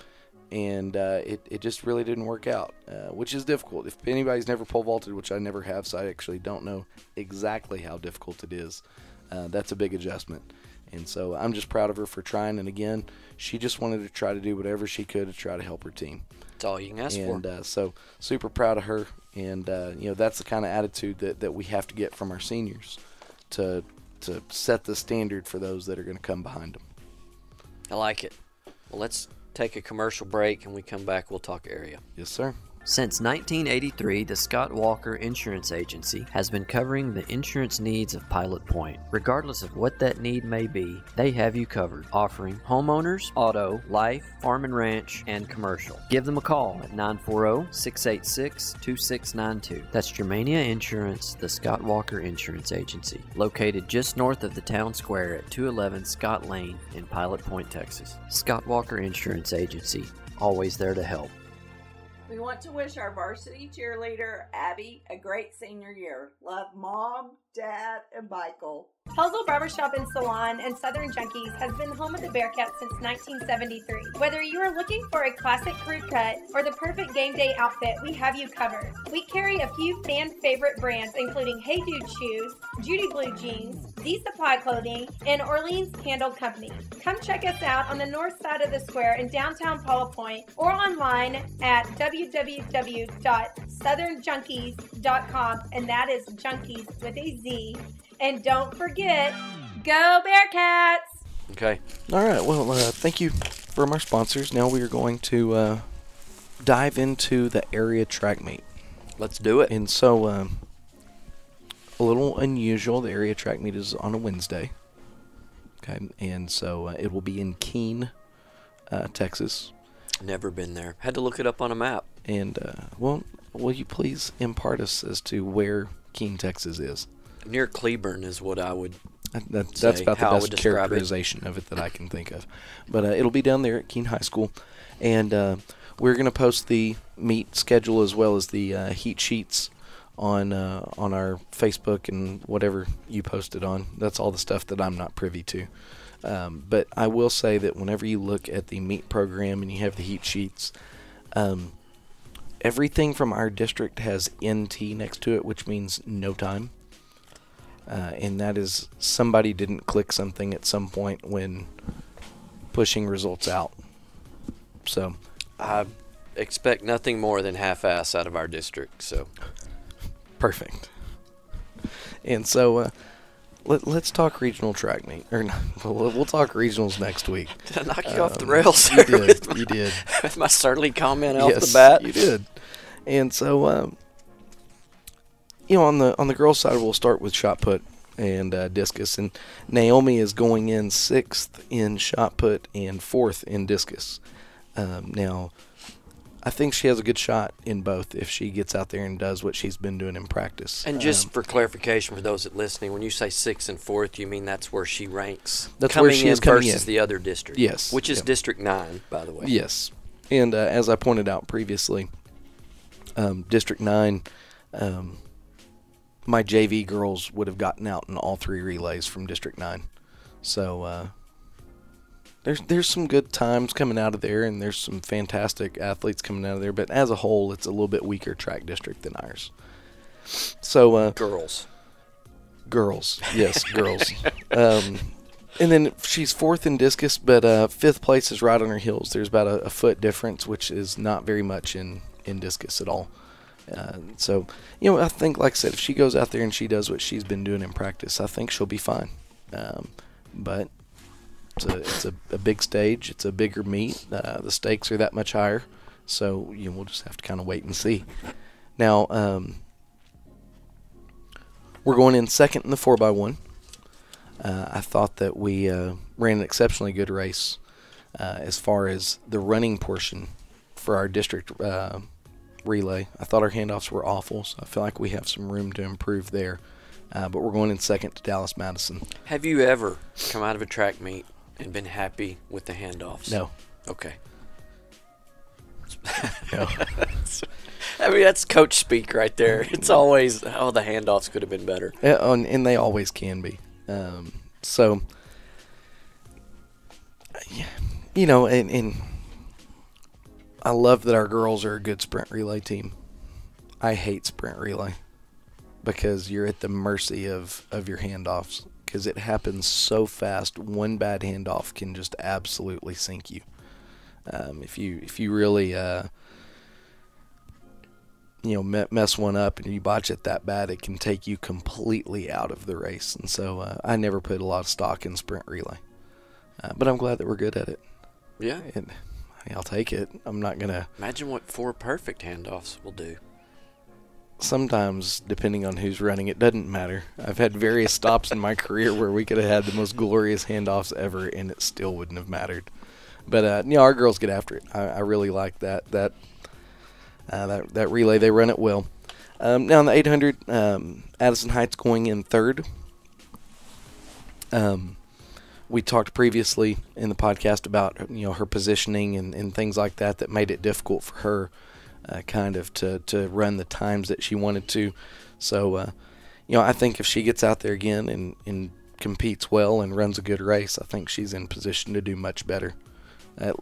and it just really didn't work out, which is difficult. If anybody's never pole vaulted, which I never have, so I actually don't know exactly how difficult it is, that's a big adjustment. And so I'm just proud of her for trying. And again, she just wanted to try to do whatever she could to try to help her team. That's all you can ask for. And so super proud of her. And, that's the kind of attitude that we have to get from our seniors to set the standard for those that are going to come behind them. I like it. Well, let's take a commercial break, and we come back, we'll talk area. Yes, sir. Since 1983, the Scott Walker Insurance Agency has been covering the insurance needs of Pilot Point. Regardless of what that need may be, they have you covered, offering homeowners, auto, life, farm and ranch, and commercial. Give them a call at 940-686-2692. That's Germania Insurance, the Scott Walker Insurance Agency, located just north of the town square at 211 Scott Lane in Pilot Point, Texas. Scott Walker Insurance Agency, always there to help. We want to wish our varsity cheerleader, Abby, a great senior year. Love Mom, Dad, and Michael. Pelzel Barbershop and Salon and Southern Junkies has been home of the Bearcats since 1973. Whether you are looking for a classic crew cut or the perfect game day outfit, we have you covered. We carry a few fan favorite brands including Hey Dude Shoes, Judy Blue Jeans, D Supply Clothing, and Orleans Candle Company. Come check us out on the north side of the square in downtown Paula Point or online at www.southernjunkies.com, and that is junkies with a Z. And don't forget, go Bearcats! Okay. All right. Well, thank you from our sponsors. Now we are going to dive into the area track meet. Let's do it. And so, a little unusual. The area track meet is on a Wednesday. Okay. And so it will be in Keene, Texas. Never been there. Had to look it up on a map. And, will you please impart us as to where Keene, Texas is? Near Cleburne is what I would That's say, about the how I best would describe characterization of it that I can think of. But it'll be down there at Keene High School. And we're going to post the meet schedule as well as the heat sheets on our Facebook and whatever you posted on. That's all the stuff that I'm not privy to. But I will say that whenever you look at the meet program and you have the heat sheets, everything from our district has NT next to it, which means no time. And that is somebody didn't click something at some point when pushing results out. So I expect nothing more than half-ass out of our district. So perfect. And so let's talk regional track meet. Or no, we'll talk regionals next week. Did I knock you off the rails? You did. You did. With my Surly comment Yes, off the bat. You did. And so on the girls' side, we'll start with shot put and discus. And Naomi is going in 6th in shot put and 4th in discus. Now, I think she has a good shot in both if she gets out there and does what she's been doing in practice. And just for clarification for those that listening, when you say 6th and 4th, you mean that's where she ranks? That's where she is coming versus in. the other district. Yes. Which is District 9, by the way. Yes. And as I pointed out previously, District 9, my JV girls would have gotten out in all 3 relays from District 9. So there's some good times coming out of there, and there's some fantastic athletes coming out of there. But as a whole, it's a little bit weaker track district than ours. So Girls. Yes, girls. And then she's 4th in discus, but 5th place is right on her heels. There's about a foot difference, which is not very much in discus at all. So, I think, like I said, if she goes out there and she does what she's been doing in practice, I think she'll be fine. But it's a big stage. It's a bigger meet. The stakes are that much higher. So, we'll just have to kind of wait and see. Now, we're going in 2nd in the 4x1. I thought that we ran an exceptionally good race as far as the running portion for our district relay. I thought our handoffs were awful, so I feel like we have some room to improve there. But we're going in 2nd to Dallas Madison. Have you ever come out of a track meet and been happy with the handoffs? No. Okay. No. I mean, that's coach speak right there. It's always, the handoffs could have been better. Yeah, and they always can be. So, you know, and I love that our girls are a good sprint relay team. I hate sprint relay because you're at the mercy of your handoffs because it happens so fast. One bad handoff can just absolutely sink you. If you really mess one up and you botch it that bad, it can take you completely out of the race. And so I never put a lot of stock in sprint relay, but I'm glad that we're good at it. Yeah, And I'll take it. I'm not gonna. imagine what 4 perfect handoffs will do. Sometimes, depending on who's running, it doesn't matter. I've had various stops in my career where we could have had the most glorious handoffs ever, and it still wouldn't have mattered. But our girls get after it. I really like that relay. They run it well. Now in the 800, Addison Heights going in third. We talked previously in the podcast about her positioning and things like that made it difficult for her kind of to run the times that she wanted to. So I think if she gets out there again and competes well and runs a good race, I think she's in position to do much better.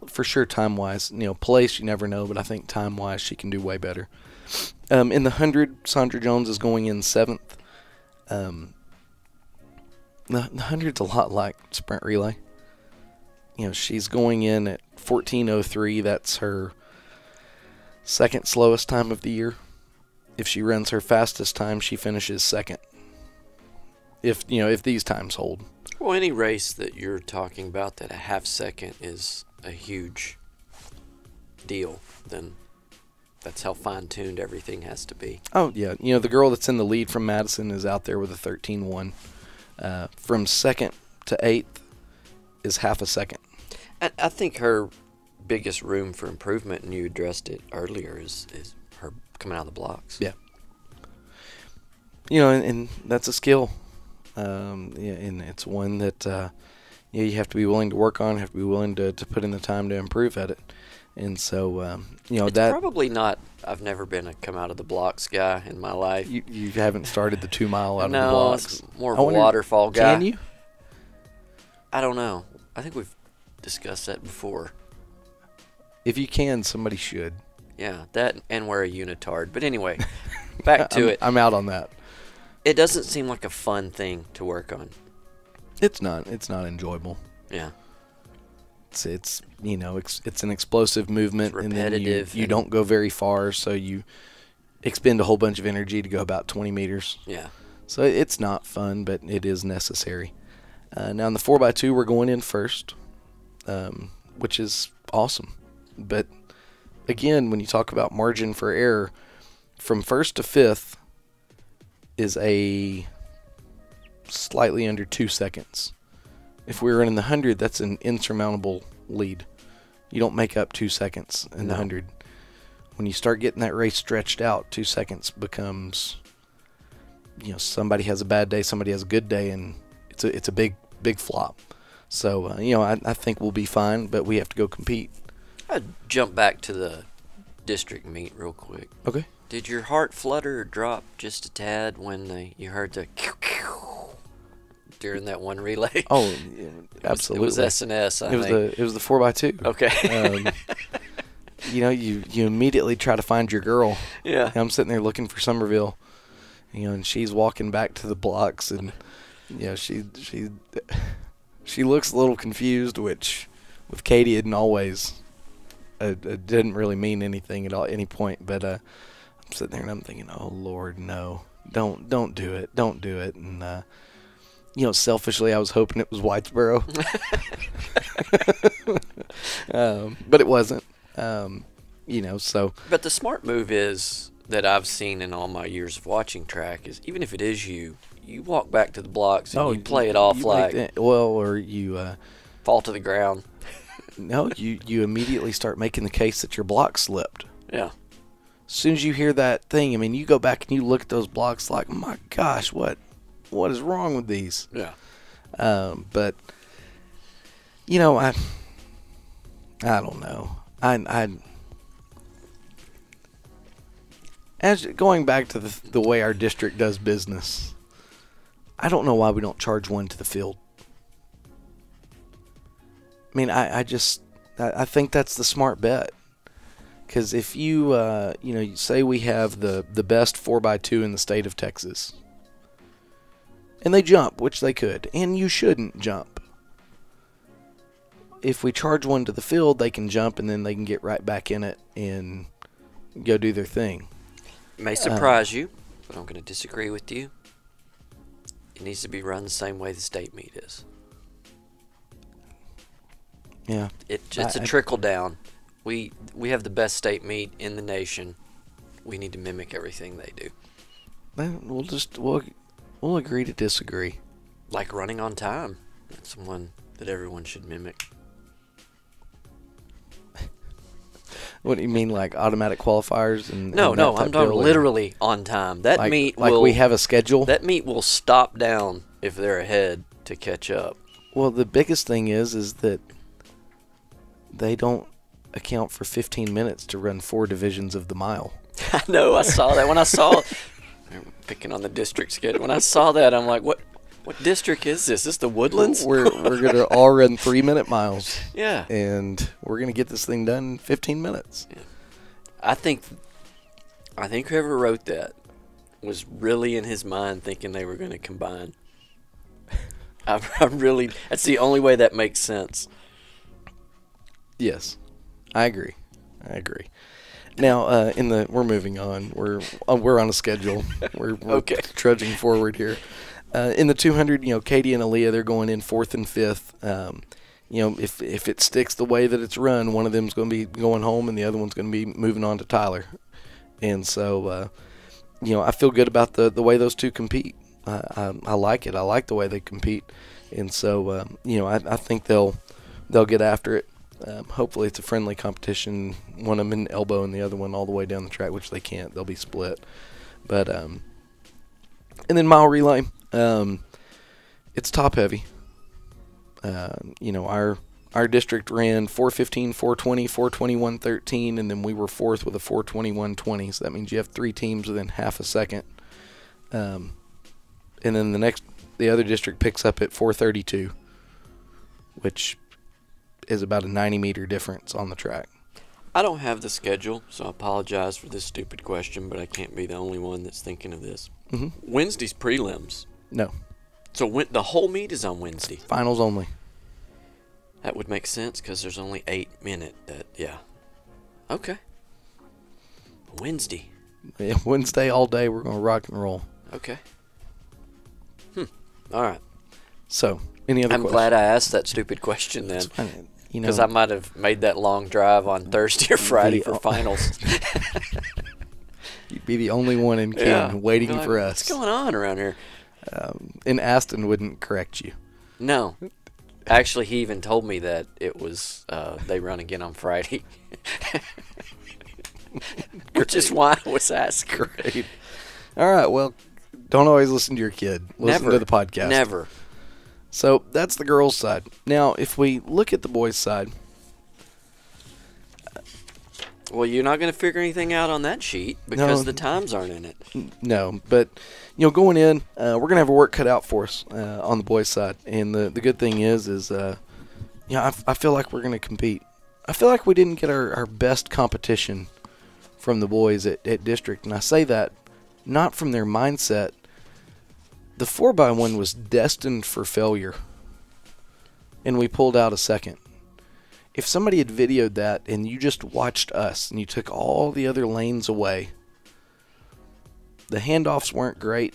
For sure, time-wise. Place, you never know, but I think time-wise she can do way better. In the 100, Sandra Jones is going in 7th. The 100's a lot like sprint relay. She's going in at 14:03. That's her second slowest time of the year. If she runs her fastest time, she finishes second. If these times hold. Well, any race that you're talking about that a half second is a huge deal, then that's how fine-tuned everything has to be. Oh, yeah. The girl that's in the lead from Madison is out there with a 13:1. From second to 8th is half a second. I think her biggest room for improvement, and you addressed it earlier, is her coming out of the blocks. Yeah. And that's a skill. And it's one that you have to be willing to work on, have to be willing to put in the time to improve at it. And so, it's that probably not. I've never been a come out of the blocks guy in my life. you haven't started the 2 mile out of the No, blocks. it's more of a waterfall guy. Can you? I don't know. I think we've discussed that before. If you can, somebody should. Yeah, that and wear a unitard. But anyway, back to it. I'm out on that. It doesn't seem like a fun thing to work on. It's not. It's not enjoyable. Yeah. It's an explosive movement, It's and then repetitive you and- don't go very far, so you expend a whole bunch of energy to go about 20 meters. Yeah. So it's not fun, but it is necessary. Now in the 4x2, we're going in first, which is awesome. But again, when you talk about margin for error, from 1st to 5th is a slightly under 2 seconds. If we were in the 100, that's an insurmountable lead. You don't make up 2 seconds in the 100. When you start getting that race stretched out, 2 seconds becomes, somebody has a bad day, somebody has a good day, and it's a big flop. So, I think we'll be fine, but we have to go compete. I'd jump back to the district meet real quick. Okay. Did your heart flutter or drop just a tad when you heard the during that one relay? Oh, yeah, absolutely. It was SNS, I think. It was the 4x2. Okay. You immediately try to find your girl. Yeah. I'm sitting there looking for Somerville, and she's walking back to the blocks, and she looks a little confused, which with Katie it always it didn't really mean anything at any point. But I'm sitting there and I'm thinking, oh Lord, no, don't do it, and selfishly I was hoping it was Whitesboro, but it wasn't. So. But the smart move is that I've seen in all my years of watching track is even if it is you walk back to the blocks and you play it off or you fall to the ground. No, you immediately start making the case that your block slipped. Yeah. As soon as you hear that thing, I mean, you go back and you look at those blocks like, my gosh, what is wrong with these? Yeah. But I don't know. As going back to the way our district does business, I don't know why we don't charge one to the field. I mean, I think that's the smart bet. Because if you you say we have the best 4x2 in the state of Texas, and they jump, which they could, and you shouldn't jump. If we charge one to the field, they can jump, and then they can get right back in it and go do their thing. It may surprise you, but I'm going to disagree with you. It needs to be run the same way the state meet is. Yeah. It's a trickle down. We have the best state meet in the nation. We need to mimic everything they do. We'll agree to disagree. Like running on time. That's one that everyone should mimic. What do you mean, like automatic qualifiers? No, I'm talking literally on time. That meet will, we have a schedule? That meet will stop down if they're ahead to catch up. Well, the biggest thing is that they don't account for 15 minutes to run 4 divisions of the mile. I know, I saw that. When I saw I'm picking on the district schedule. When I saw that, I'm like, what district is this? Is this the Woodlands? We're going to all run 3-minute miles. Yeah. And we're going to get this thing done in 15 minutes. Yeah. I think whoever wrote that was really in his mind thinking they were going to combine. That's the only way that makes sense. Yes. I agree. Now, we're moving on. We're on a schedule. We're okay. Trudging forward here. In the 200, Katie and Aaliyah, they're going in 4th and 5th. If it sticks the way that it's run, one of them's going to be going home and the other one's going to be moving on to Tyler. And so, I feel good about the way those two compete. I like it. I like the way they compete. And so, I think they'll get after it. Hopefully it's a friendly competition. One of them in elbow and the other one all the way down the track, which they can't. They'll be split. But and then mile relay, it's top heavy. Our district ran 4:15, 4:20, 4:21, 13, and then we were 4th with a 4:21.20. So that means you have 3 teams within half a second. And then the other district picks up at 4:32, which is about a 90-meter difference on the track. I don't have the schedule, so I apologize for this stupid question, but I can't be the only one that's thinking of this. Mm-hmm. Wednesday's prelims. No. So the whole meet is on Wednesday. Finals only. That would make sense because there's only 8 minutes. Yeah. Okay. Wednesday. Yeah, Wednesday all day. We're going to rock and roll. Okay. All right. So, any other I'm questions? glad I asked that stupid question then. Because I might have made that long drive on Thursday or Friday for finals. You'd be the only one in King waiting for us. What's going on around here? And Aston wouldn't correct you. No. Actually, he even told me that it was they run again on Friday. Which is why I was asking. Great. All right, well, don't always listen to your kid. Listen to the podcast. Never. So that's the girls' side. Now, if we look at the boys' side. Well, you're not going to figure anything out on that sheet because the times aren't in it. No, but, going in, we're going to have a work cut out for us on the boys' side. And the good thing is I feel like we're going to compete. I feel like we didn't get our best competition from the boys at district. And I say that not from their mindset. The 4x1 was destined for failure, and we pulled out a second. If somebody had videoed that and you just watched us and you took all the other lanes away, the handoffs weren't great.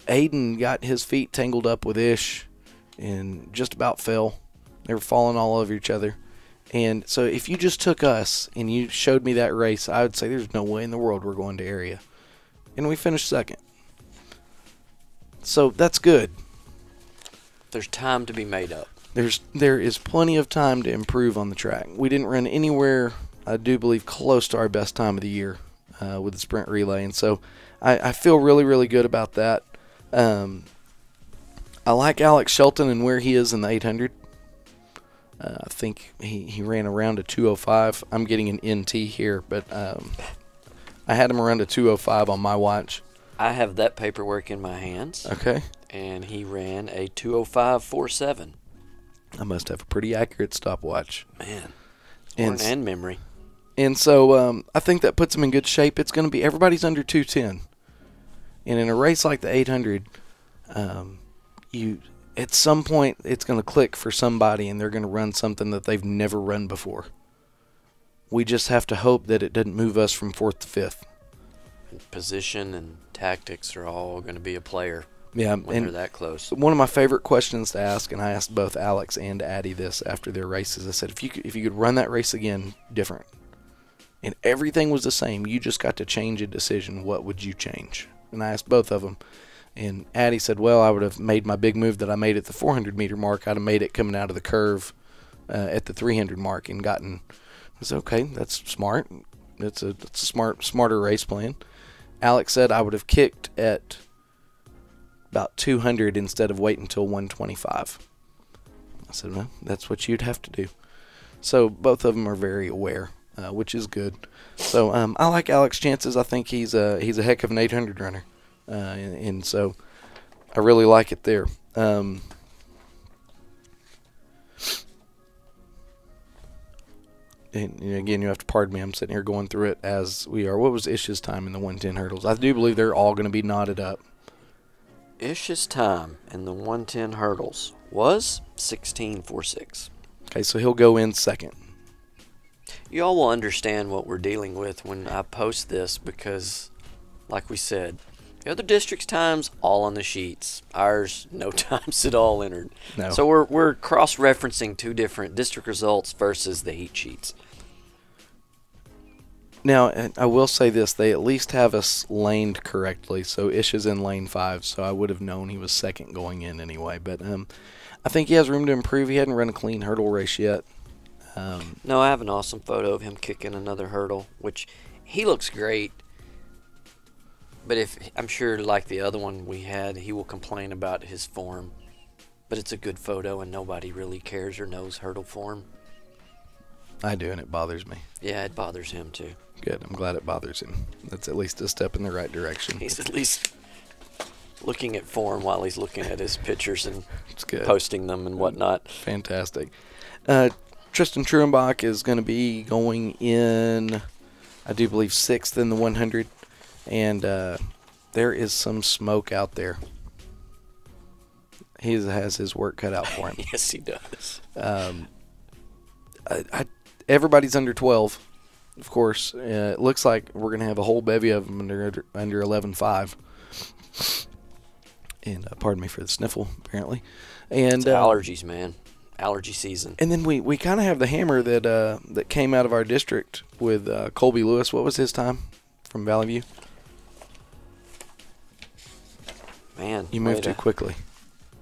Aiden got his feet tangled up with Ish and just about fell. They were falling all over each other. And so if you just took us and you showed me that race, I would say there's no way in the world we're going to area. And we finished second. So that's good. There's time to be made up. There is plenty of time to improve on the track. We didn't run anywhere, I do believe, close to our best time of the year with the sprint relay. And so I feel really, really good about that. I like Alex Shelton and where he is in the 800. I think he ran around a 2:05. I'm getting an NT here, but I had him around a 2:05 on my watch. I have that paperwork in my hands. Okay. And he ran a 2:05.47. I must have a pretty accurate stopwatch. Man, And memory. And so I think that puts him in good shape. It's going to be everybody's under 210. And in a race like the 800, you at some point it's going to click for somebody and they're going to run something that they've never run before. We just have to hope that it doesn't move us from 4th to 5th. Position and tactics are all going to be a player. Yeah, when they're that close. One of my favorite questions to ask, and I asked both Alex and Addie this after their races, I said, if you could run that race again different, and everything was the same, you just got to change a decision, what would you change? And I asked both of them, and Addie said, well, I would have made my big move that I made at the 400-meter mark. I'd have made it coming out of the curve at the 300 mark and gotten. I said, okay, that's smart. It's a smarter race plan. Alex said I would have kicked at about 200 instead of waiting until 125. I said, well, that's what you'd have to do. So both of them are very aware, which is good. So I like Alex's chances. I think he's a heck of an 800 runner, and so I really like it there. And again, you have to pardon me. I'm sitting here going through it as we are. What was Ish's time in the 110 hurdles? I do believe they're all going to be knotted up. Ish's time in the 110 hurdles was 16.46. Okay, so he'll go in second. You all will understand what we're dealing with when I post this because, like we said, the other districts' times all on the sheets. Ours, no times at all entered. No. So we're cross-referencing two different district results versus the heat sheets. Now, I will say this. They at least have us laned correctly. So Ish is in lane 5, so I would have known he was second going in anyway. But I think he has room to improve. He hadn't run a clean hurdle race yet. No, I have an awesome photo of him kicking another hurdle, which he looks great. But I'm sure, like the other one we had, he will complain about his form. But it's a good photo, and nobody really cares or knows hurdle form. I do, and it bothers me. Yeah, it bothers him too. Good. I'm glad it bothers him. That's at least a step in the right direction. He's at least looking at form while he's looking at his pictures and it's good. Posting them and whatnot. Fantastic. Tristan Truenbach is going to be going in, I do believe, 6th in the 100. And there is some smoke out there. He has his work cut out for him. Yes, he does. Everybody's under 12, of course. It looks like we're going to have a whole bevy of them under 11.5. And pardon me for the sniffle, apparently. And it's allergies, man. Allergy season. And then we kind of have the hammer that came out of our district with Colby Lewis. What was his time from Valley View? Man, you moved too quickly.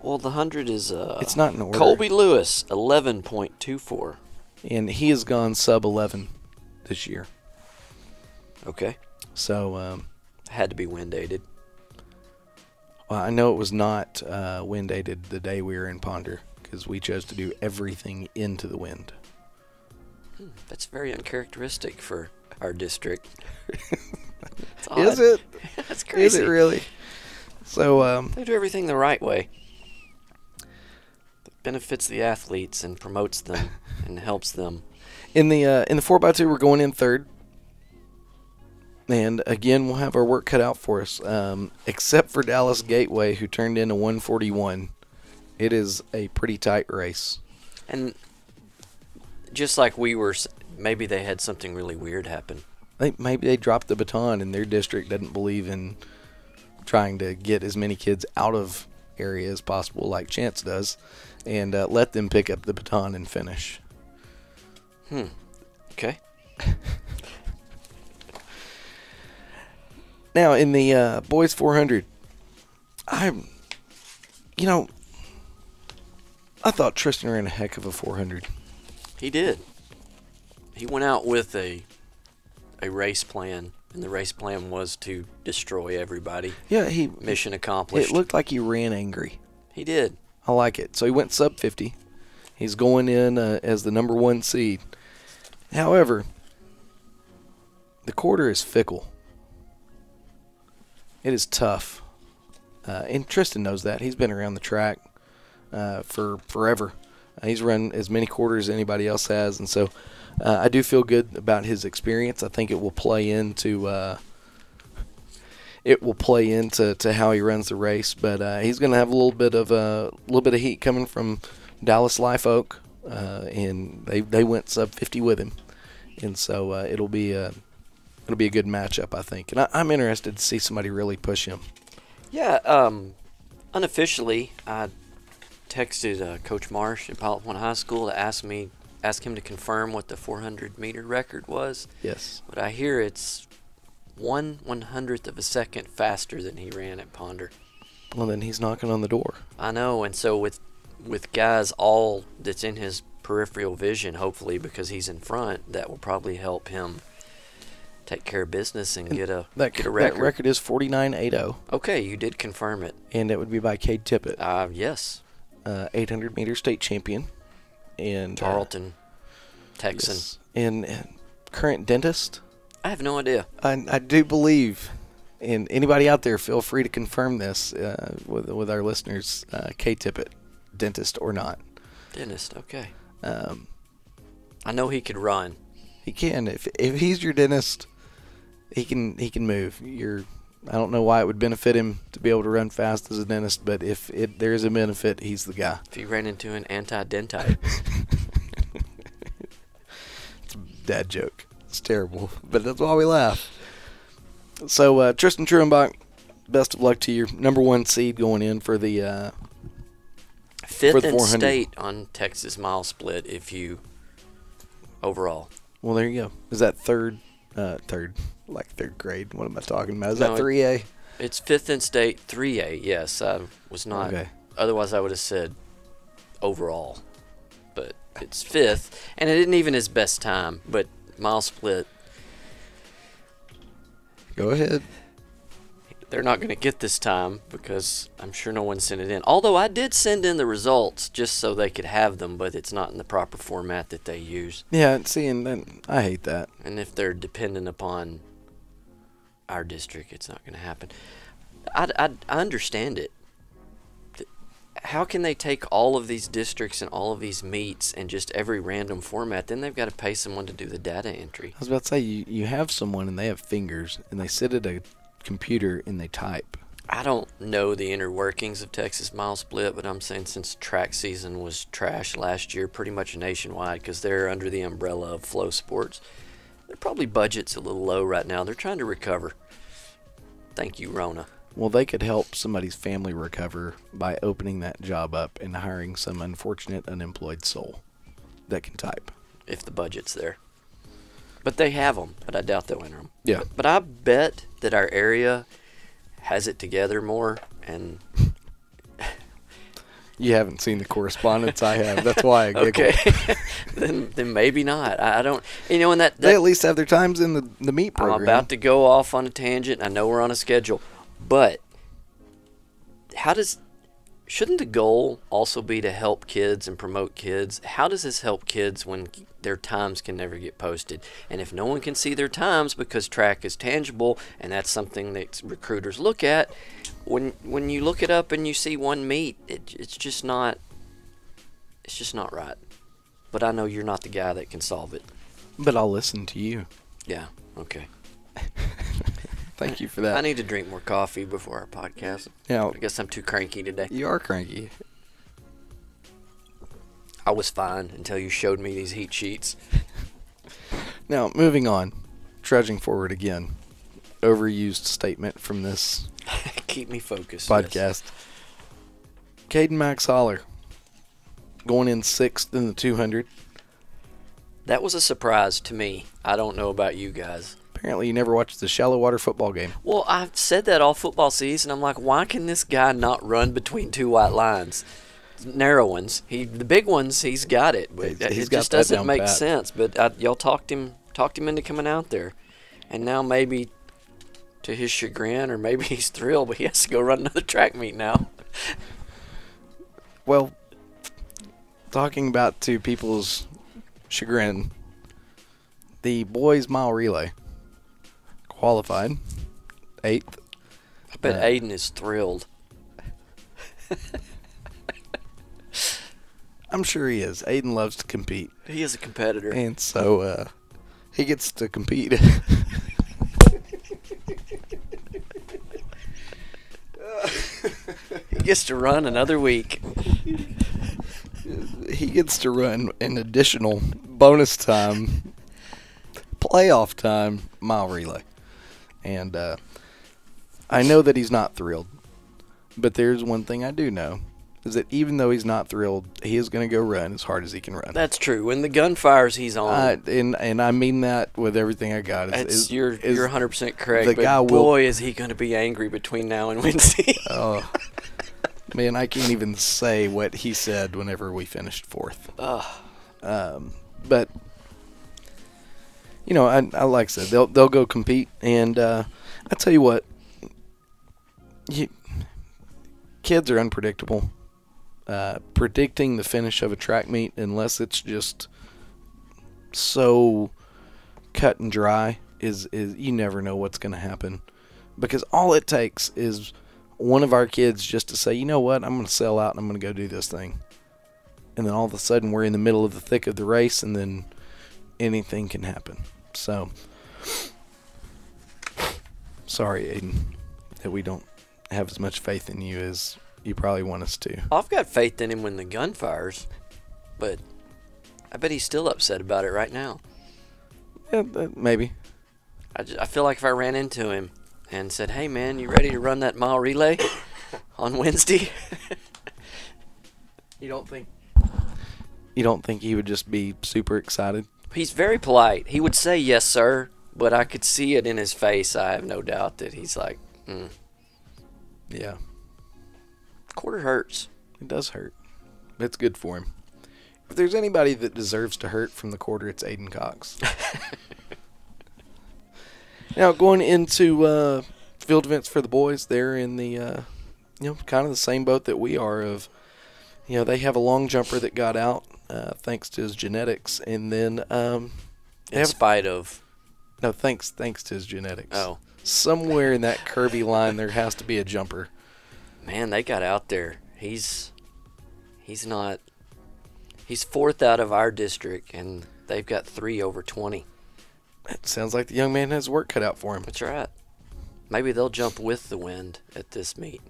Well, the 100 is it's not in order. Colby Lewis, 11.24. And he has gone sub 11 this year. Okay. So had to be wind dated. Well, I know it was not wind dated the day we were in Ponder because we chose to do everything into the wind. That's very uncharacteristic for our district. Is it? That's crazy. Is it really? So they do everything the right way. It benefits the athletes and promotes them and helps them. In the 4x2, we're going in third. And again, we'll have our work cut out for us. Except for Dallas Gateway, who turned in a 141. It is a pretty tight race. And just like we were, maybe they had something really weird happen. Maybe they dropped the baton and their district doesn't believe in trying to get as many kids out of area as possible like Chance does and let them pick up the baton and finish. Okay. Now, in the boys 400, I thought Tristan ran a heck of a 400. He did. He went out with a race plan, and the race plan was to destroy everybody. Yeah, mission accomplished. It looked like he ran angry. He did. I like it. So he went sub 50. He's going in as the number 1 seed. However, the quarter is fickle. It is tough. And Tristan knows that. He's been around the track for forever. He's run as many quarters as anybody else has, and so I do feel good about his experience. I think it will play into how he runs the race. But he's going to have a little bit of heat coming from Dallas Live Oak, and they went sub 50 with him, and so it'll be a good matchup, I think. And I'm interested to see somebody really push him. Yeah, unofficially, I texted Coach Marsh at Pilot Point High School to ask him to confirm what the 400-meter record was. Yes. But I hear it's 1/100th of a second faster than he ran at Ponder. Well, then he's knocking on the door. I know, and so with guys all that's in his peripheral vision, hopefully because he's in front, that will probably help him take care of business and get a record. That record is 49.80. Okay, you did confirm it. And it would be by Cade Tippett. Yes. 800-meter state champion. And Tarleton, Texan. Yes. And current dentist. I have no idea. I do believe, and anybody out there, feel free to confirm this with our listeners, Cade Tippett, dentist or not. Dentist, okay. I know he could run. He can. If he's your dentist, he can move. I don't know why it would benefit him to be able to run fast as a dentist, but if there is a benefit, he's the guy. If he ran into an anti-dentite. It's a dad joke. It's terrible, but that's why we laugh. So Tristan Truenbach, best of luck to your number 1 seed going in for the 5th in state on Texas mile split if you overall. Well, there you go. Is that third, like third grade? What am I talking about? Is that 3A? It's 5th in state, 3A. Yes, I was not. Okay. Otherwise, I would have said overall. But it's 5th, and it isn't even his best time. But mile split. Go ahead. They're not going to get this time because I'm sure no one sent it in. Although I did send in the results just so they could have them, but it's not in the proper format that they use. Yeah, see, and I hate that. And if they're dependent upon our district, it's not going to happen. I understand it. How can they take all of these districts and all of these meets and just every random format? Then they've got to pay someone to do the data entry. I was about to say, you have someone and they have fingers, and they sit at a computer and they type. I don't know the inner workings of Texas mile split, but I'm saying since track season was trash last year, pretty much nationwide, because they're under the umbrella of Flow Sports, their probably budget's a little low right now. They're trying to recover. Thank you, Rona. Well, they could help somebody's family recover by opening that job up and hiring some unfortunate unemployed soul that can type. If the budget's there. But they have them, but I doubt they'll enter them. Yeah. But I bet that our area has it together more, and you haven't seen the correspondence I have. That's why I giggle. Okay. then maybe not. I don't. And that they at least have their times in the meet program. I'm about to go off on a tangent. I know we're on a schedule, but shouldn't the goal also be to help kids and promote kids? How does this help kids when their times can never get posted? And if no one can see their times because track is tangible, and that's something that recruiters look at, when you look it up and you see one meet, it's just not right. But I know you're not the guy that can solve it. But I'll listen to you. Yeah, okay. Thank you for that. I need to drink more coffee before our podcast. Yeah, I guess I'm too cranky today. You are cranky. I was fine until you showed me these heat sheets. Now, moving on. Trudging forward again. Overused statement from this Keep me focused. podcast. Yes. Caden Max Holler going in 6th in the 200. That was a surprise to me. I don't know about you guys. Apparently you never watched the shallow water football game. Well, I've said that all football season. I'm like, why can this guy not run between two white lines? Narrow ones. The big ones, he's got it. But He's it got just that doesn't down make pat. sense. But y'all talked him into coming out there. And now maybe to his chagrin, or maybe he's thrilled, but he has to go run another track meet now. Well, talking about to people's chagrin, the boys mile relay qualified 8th. I bet Aiden is thrilled. I'm sure he is. Aiden loves to compete. He is a competitor. And so he gets to compete. He gets to run another week. He gets to run an additional bonus time, playoff time mile relay. And I know that he's not thrilled. But there's one thing I do know, is that even though he's not thrilled, he is going to go run as hard as he can run. That's true. When the gun fires, he's on. And I mean that with everything I got. You're 100% correct. The but guy boy, is he going to be angry between now and Wednesday. Oh, man, I can't even say what he said whenever we finished fourth. But you know, I like I said, they'll go compete, and I tell you what, kids are unpredictable. Predicting the finish of a track meet, unless it's just so cut and dry, is you never know what's going to happen, because all it takes is one of our kids just to say, you know what, I'm going to sell out and I'm going to go do this thing, and then all of a sudden we're in the middle of the thick of the race, and then anything can happen. So sorry, Aiden, that we don't have as much faith in you as you probably want us to. I've got faith in him when the gun fires, but I bet he's still upset about it right now. Yeah, maybe. I feel like if I ran into him and said, hey, man, you ready to run that mile relay on Wednesday? You don't think he would just be super excited? He's very polite. He would say, yes, sir, but I could see it in his face. I have no doubt that he's like, Yeah. Quarter hurts. It does hurt. But it's good for him. If there's anybody that deserves to hurt from the quarter, it's Aiden Cox. Now, going into field events for the boys, they're in the, kind of the same boat that we are of, they have a long jumper that got out thanks to his genetics, and then In spite of. No, thanks to his genetics. Oh. Somewhere in that Kirby line, there has to be a jumper. Man, they got out there. He's fourth out of our district, and they've got 3 over 20. It sounds like the young man has work cut out for him. That's right. Maybe they'll jump with the wind at this meet.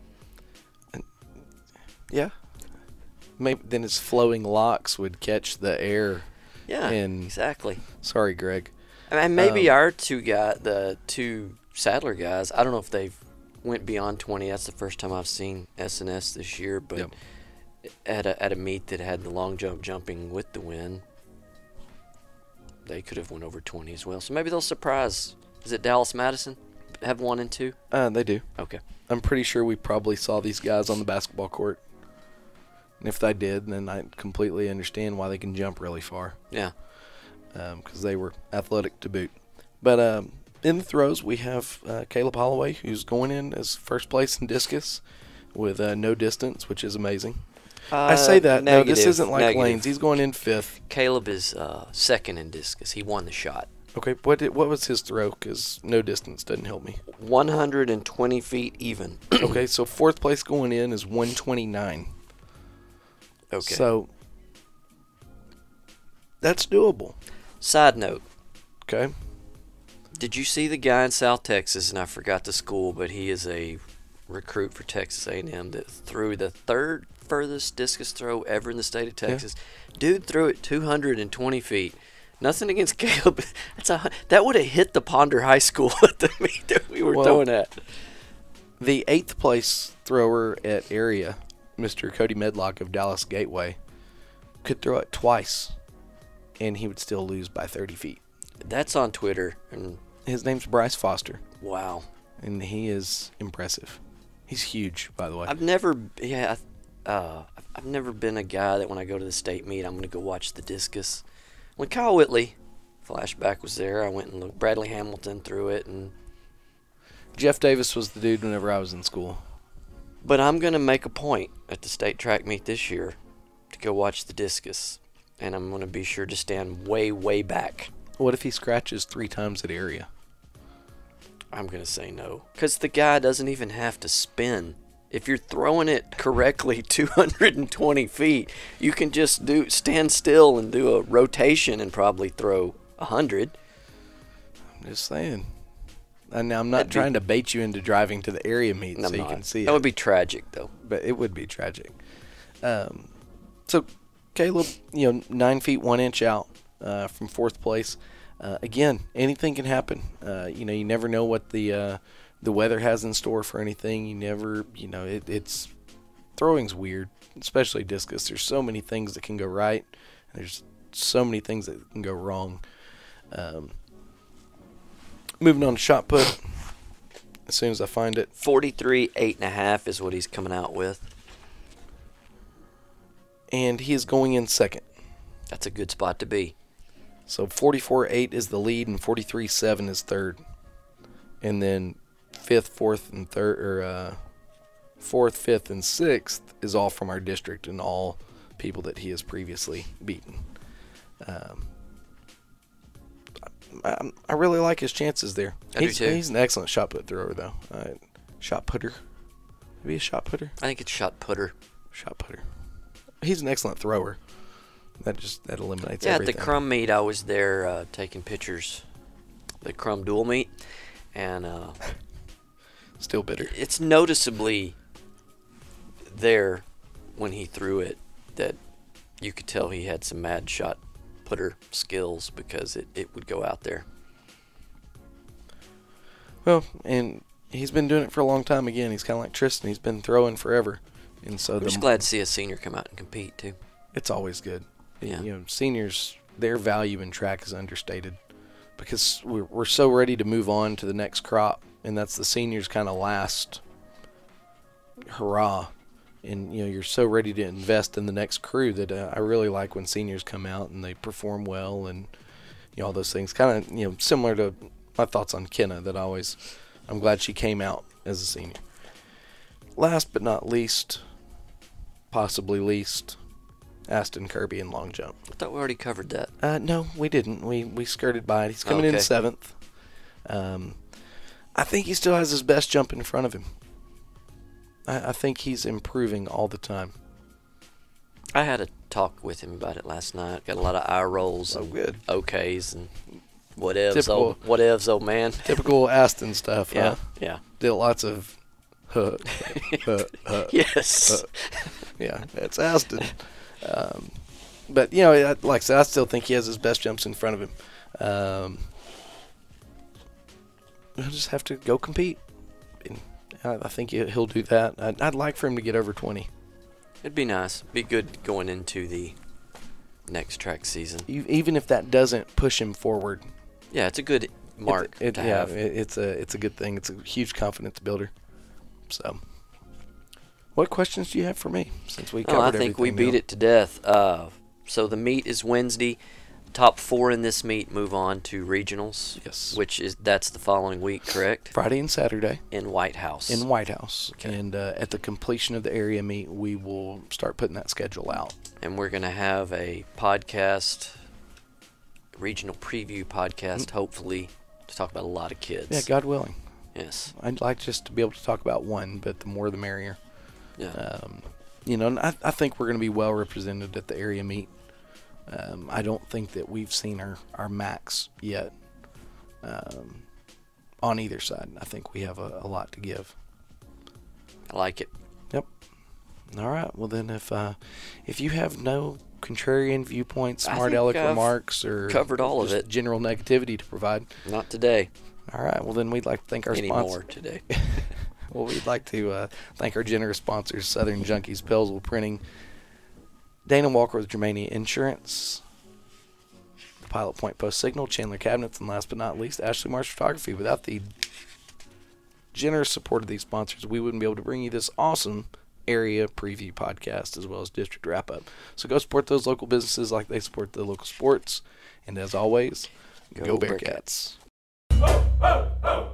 Yeah. Maybe then his flowing locks would catch the air. Yeah, exactly. Sorry, Greg. And maybe our the two Sadler guys, I don't know if they've went beyond 20. That's the first time I've seen SNS this year, but Yep. at a meet that had the long jump jumping with the wind, they could have went over 20 as well. So maybe they'll surprise. Is it Dallas Madison? Have 1 and 2? They do. Okay. I'm pretty sure we probably saw these guys on the basketball court. And if they did, then I completely understand why they can jump really far. Yeah. Because they were athletic to boot. But in the throws, we have Caleb Holloway, who's going in as first place in discus with no distance, which is amazing. I say that. Negative, no, this isn't like negative. Lane's. He's going in 5th. Caleb is second in discus. He won the shot. Okay, what was his throw? Because no distance doesn't help me. 120 feet even. Okay, so 4th place going in is 129. Okay. So that's doable. Side note. Okay. Did you see the guy in South Texas, and I forgot the school, but he is a recruit for Texas A&M that threw the 3rd furthest discus throw ever in the state of Texas. Yeah. Dude threw it 220 feet. Nothing against Caleb. That would have hit the Ponder High School at the meet that we were throwing at. The 8th place thrower at area, Mr. Cody Medlock of Dallas Gateway, could throw it twice, and he would still lose by 30 feet. That's on Twitter. And his name's Bryce Foster. Wow. And he is impressive. He's huge, by the way. I've never been a guy that when I go to the state meet, I'm going to go watch the discus. When Kyle Whitley, flashback, was there, I went and looked. Bradley Hamilton threw it. And Jeff Davis was the dude whenever I was in school. But I'm going to make a point at the state track meet this year to go watch the discus. And I'm going to be sure to stand way, way back. What if he scratches 3 times at area? I'm going to say no. Because the guy doesn't even have to spin. If you're throwing it correctly 220 feet, you can just stand still and do a rotation and probably throw 100. I'm just saying. And I'm not trying to bait you into driving to the area meet so you can see it. That would be tragic, though. But it would be tragic. So Caleb, 9 feet 1 inch out from 4th place. Again, anything can happen. You never know what the weather has in store for anything. You never, it's throwing's weird, especially discus. There's so many things that can go right. And there's so many things that can go wrong. Moving on to shot put. As soon as I find it. 43, 8.5 is what he's coming out with. And he is going in 2nd. That's a good spot to be. So 44.8 is the lead, and 43.7 is 3rd. And then 5th, 4th, and 3rd, or 4th, 5th, and 6th is all from our district and all people that he has previously beaten. I really like his chances there. I do too. He's an excellent shot put thrower, though. Shot putter. Maybe a shot putter? I think it's shot putter. Shot putter. He's an excellent thrower. That eliminates everything. Yeah, at the Crumb meet, I was there taking pictures. The Crumb dual meet. And still bitter. It's noticeably there when he threw it that you could tell he had some mad shot putter skills because it would go out there. Well, and he's been doing it for a long time. Again, he's kind of like Tristan. He's been throwing forever. And so I'm just glad to see a senior come out and compete, too. It's always good. Yeah. Seniors, their value in track is understated because we're so ready to move on to the next crop, and that's the seniors' kind of last hurrah. And, you're so ready to invest in the next crew that I really like when seniors come out and they perform well and, all those things. Kind of, similar to my thoughts on Kenna that I'm glad she came out as a senior. Last but not least, possibly least, Aston Kirby in long jump. I thought we already covered that. No, we didn't. We skirted by it. He's coming in 7th. I think he still has his best jump in front of him. I think he's improving all the time. I had a talk with him about it last night. Got a lot of eye rolls and good. okays and whatevs, old man. Typical Aston stuff, huh? Yeah. Did lots of yes. Yeah, it's Aston. But, like I said, I still think he has his best jumps in front of him. He'll just have to go compete. And I think he'll do that. I'd like for him to get over 20. It'd be nice. Be good going into the next track season. Even if that doesn't push him forward. Yeah, it's a good mark to have. It's a good thing. It's a huge confidence builder. So, what questions do you have for me since we covered everything? I think we beat it to death. So the meet is Wednesday. Top 4 in this meet move on to regionals. Yes. That's the following week, correct? Friday and Saturday. In White House. Okay. And at the completion of the area meet, we will start putting that schedule out. And we're going to have a podcast, regional preview podcast, hopefully, to talk about a lot of kids. Yeah, God willing. Yes. I'd like just to be able to talk about one, but the more the merrier. Yeah. And I think we're going to be well represented at the area meet. I don't think that we've seen our max yet on either side. I think we have a lot to give. I like it. Yep. All right. Well, then if you have no contrarian viewpoints, smart aleck remarks, or covered all of it, general negativity to provide. Not today. All right. Well, then we'd like to thank our sponsors. Anymore today. Well, we'd like to thank our generous sponsors, Southern Junkies, Pellsville Printing, Dana Walker with Germania Insurance, the Pilot Point Post Signal, Chandler Cabinets, and last but not least, Ashley Marsh Photography. Without the generous support of these sponsors, we wouldn't be able to bring you this awesome area preview podcast as well as district wrap-up. So go support those local businesses like they support the local sports. And as always, go Bearcats. Ho, ho, ho.